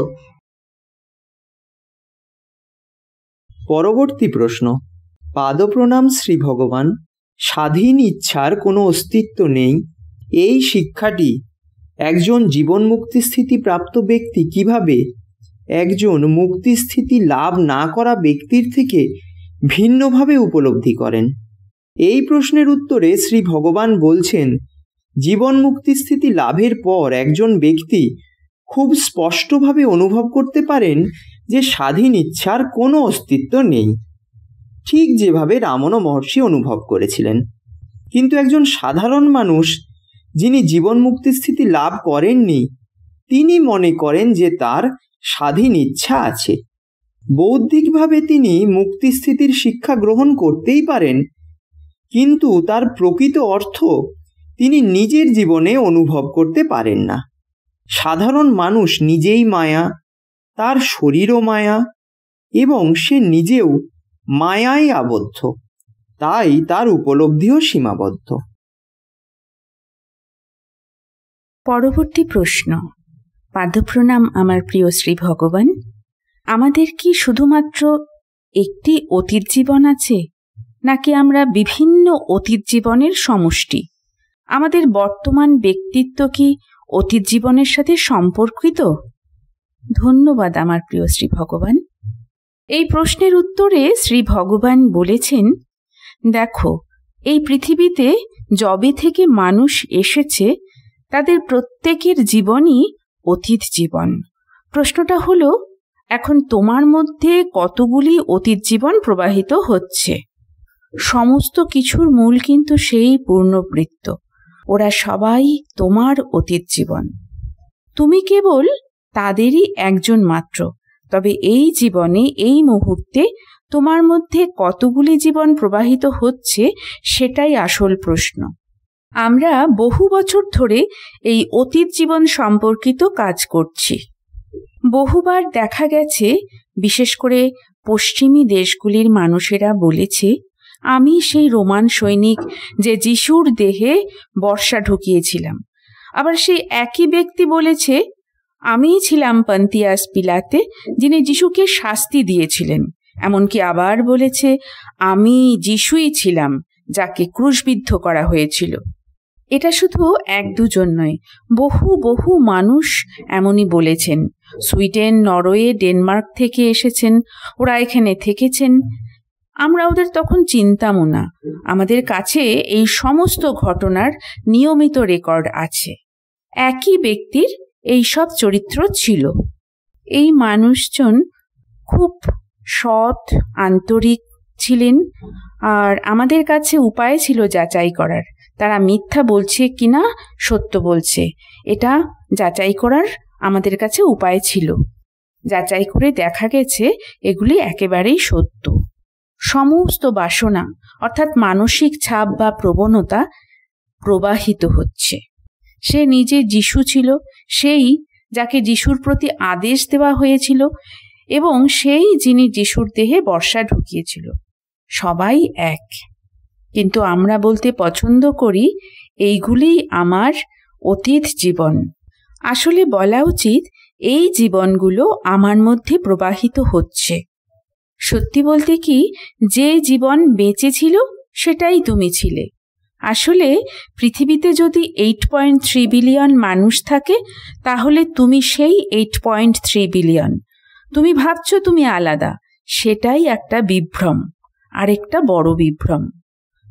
পরবর্তী প্রশ্ন। পাদপ্রণাম শ্রী ভগবান, স্বাধীন ইচ্ছার কোনো অস্তিত্ব নেই, এই শিক্ষাটি একজন জীবন মুক্তিস্থিতি প্রাপ্ত ব্যক্তি কিভাবে একজন মুক্তিস্থিতি লাভ না করা ব্যক্তির থেকে ভিন্নভাবে উপলব্ধি করেন? এই প্রশ্নের উত্তরে শ্রী ভগবান বলছেন, জীবন মুক্তিস্থিতি লাভের পর একজন ব্যক্তি খুব স্পষ্টভাবে অনুভব করতে পারেন যে স্বাধীন ইচ্ছার কোনো অস্তিত্ব নেই, ঠিক যেভাবে রামণ মহর্ষি অনুভব করেছিলেন। কিন্তু একজন সাধারণ মানুষ যিনি জীবন মুক্তিস্থিতি লাভ করেননি, তিনি মনে করেন যে তার স্বাধীন ইচ্ছা আছে। বৌদ্ধিকভাবে তিনি মুক্তিস্থিতির শিক্ষা গ্রহণ করতেই পারেন, কিন্তু তার প্রকৃত অর্থ তিনি নিজের জীবনে অনুভব করতে পারেন না। সাধারণ মানুষ নিজেই মায়া, তার শরীরও মায়া এবং সে নিজেও মায়ায় আবদ্ধ, তাই তার উপলব্ধিও সীমাবদ্ধ। পরবর্তী প্রশ্ন। পাদপ্রণাম আমার প্রিয় শ্রী ভগবান, আমাদের কি শুধুমাত্র একটি অতীত জীবন আছে, নাকি আমরা বিভিন্ন অতীত জীবনের সমষ্টি? আমাদের বর্তমান ব্যক্তিত্ব কি অতীত জীবনের সাথে সম্পর্কিত? ধন্যবাদ আমার প্রিয় শ্রী ভগবান। এই প্রশ্নের উত্তরে শ্রী ভগবান বলেছেন, দেখো, এই পৃথিবীতে যবে থেকে মানুষ এসেছে তাদের প্রত্যেকের জীবনই অতীত জীবন। প্রশ্নটা হলো, এখন তোমার মধ্যে কতগুলি অতীত জীবন প্রবাহিত হচ্ছে? সমস্ত কিছুর মূল কিন্তু সেই পূর্ণবৃত্ত, ওরা সবাই তোমার অতীত জীবন। তুমি কেবল তাদেরই একজন মাত্র। তবে এই জীবনে, এই মুহূর্তে তোমার মধ্যে কতগুলি জীবন প্রবাহিত হচ্ছে, সেটাই আসল প্রশ্ন। আমরা বহু বছর ধরে এই অতীত জীবন সম্পর্কিত কাজ করছি। বহুবার দেখা গেছে, বিশেষ করে পশ্চিমী দেশগুলির মানুষেরা বলেছে, আমি সেই রোমান সৈনিক যে যিশুর দেহে বর্ষা ঢুকিয়েছিলাম। আবার সেই একই ব্যক্তি বলেছে, আমিই ছিলাম পন্তিয়াস পিলাতে, যিনি যিশুকে শাস্তি দিয়েছিলেন। এমনকি আবার বলেছে, আমি যিশুই ছিলাম যাকে ক্রুশবিদ্ধ করা হয়েছিল। এটা শুধু এক দুজন নয়, বহু বহু মানুষ এমনই বলেছেন। সুইডেন, নরওয়ে, ডেনমার্ক থেকে এসেছেন, ওরা এখানে থেকেছেন। আমরা ওদের তখন চিনতামও না। আমাদের কাছে এই সমস্ত ঘটনার নিয়মিত রেকর্ড আছে। একই ব্যক্তির এই সব চরিত্র ছিল। এই মানুষজন খুব সৎ, আন্তরিক ছিলেন, আর আমাদের কাছে উপায় ছিল যাচাই করার তারা মিথ্যা বলছে কিনা সত্য বলছে। এটা যাচাই করার আমাদের কাছে উপায় ছিল। যাচাই করে দেখা গেছে এগুলি একেবারেই সত্য। সমস্ত বাসনা অর্থাৎ মানসিক ছাপ বা প্রবণতা প্রবাহিত হচ্ছে। সে নিজে যিশু ছিল, সেই যাকে যিশুর প্রতি আদেশ দেওয়া হয়েছিল, এবং সেই যিনি যিশুর দেহে বর্ষা ঢুকিয়েছিল। সবাই এক, কিন্তু আমরা বলতে পছন্দ করি এইগুলি আমার অতীত জীবন। আসলে বলা উচিত এই জীবনগুলো আমার মধ্যে প্রবাহিত হচ্ছে। সত্যি বলতে কি, যে জীবন বেঁচে ছিল সেটাই তুমি ছিলে। আসলে পৃথিবীতে যদি 8.3 বিলিয়ন মানুষ থাকে তাহলে তুমি সেই 8.3 বিলিয়ন। তুমি ভাবছো তুমি আলাদা, সেটাই একটা বিভ্রম, আরেকটা বড় বিভ্রম।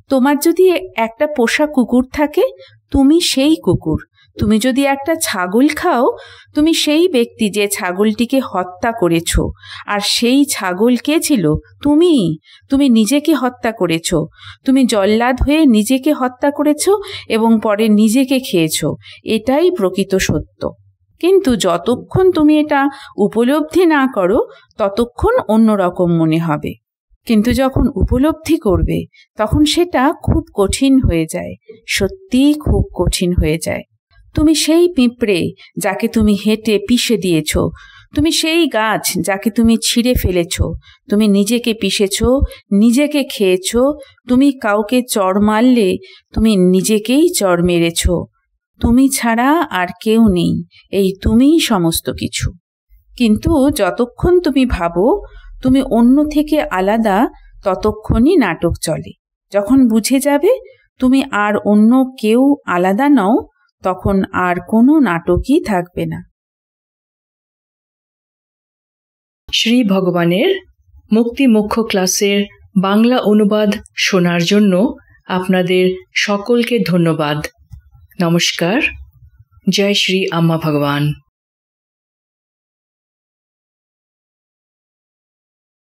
তোমার যদি একটা পোষা কুকুর থাকে, তুমি সেই কুকুর। তুমি যদি একটা ছাগল খাও, তুমি সেই ব্যক্তি যে ছাগলটিকে হত্যা করেছ। আর সেই ছাগল কে ছিল? তুমি নিজেকে হত্যা করেছ। তুমি জল্লাদ হয়ে নিজেকে হত্যা করেছ এবং পরে নিজেকে খেয়েছ। এটাই প্রকৃত সত্য। কিন্তু যতক্ষণ তুমি এটা উপলব্ধি না করো ততক্ষণ অন্যরকম মনে হবে। কিন্তু যখন উপলব্ধি করবে তখন সেটা খুব কঠিন হয়ে যায়, সত্যিই খুব কঠিন হয়ে যায়। তুমি সেই পিঁপড়ে যাকে তুমি হেঁটে পিষে দিয়েছ, তুমি সেই গাছ যাকে তুমি ছিঁড়ে ফেলেছ, তুমি নিজেকে পিষেছ, নিজেকে খেয়েছ, তুমি কাউকে চড় মারলে তুমি নিজেকেই চড় মেরেছ। তুমি ছাড়া আর কেউ নেই, এই তুমিই সমস্ত কিছু। কিন্তু যতক্ষণ তুমি ভাবো তুমি অন্য থেকে আলাদা, ততক্ষণই নাটক চলে। যখন বুঝে যাবে তুমি আর অন্য কেউ আলাদা নও, তখন আর কোনো নাটকই থাকবে না। শ্রী ভগবানের মুক্তি মোক্ষ ক্লাসের বাংলা অনুবাদ শোনার জন্য আপনাদের সকলকে ধন্যবাদ। নমস্কার। জয় শ্রী আম্মা ভগবান।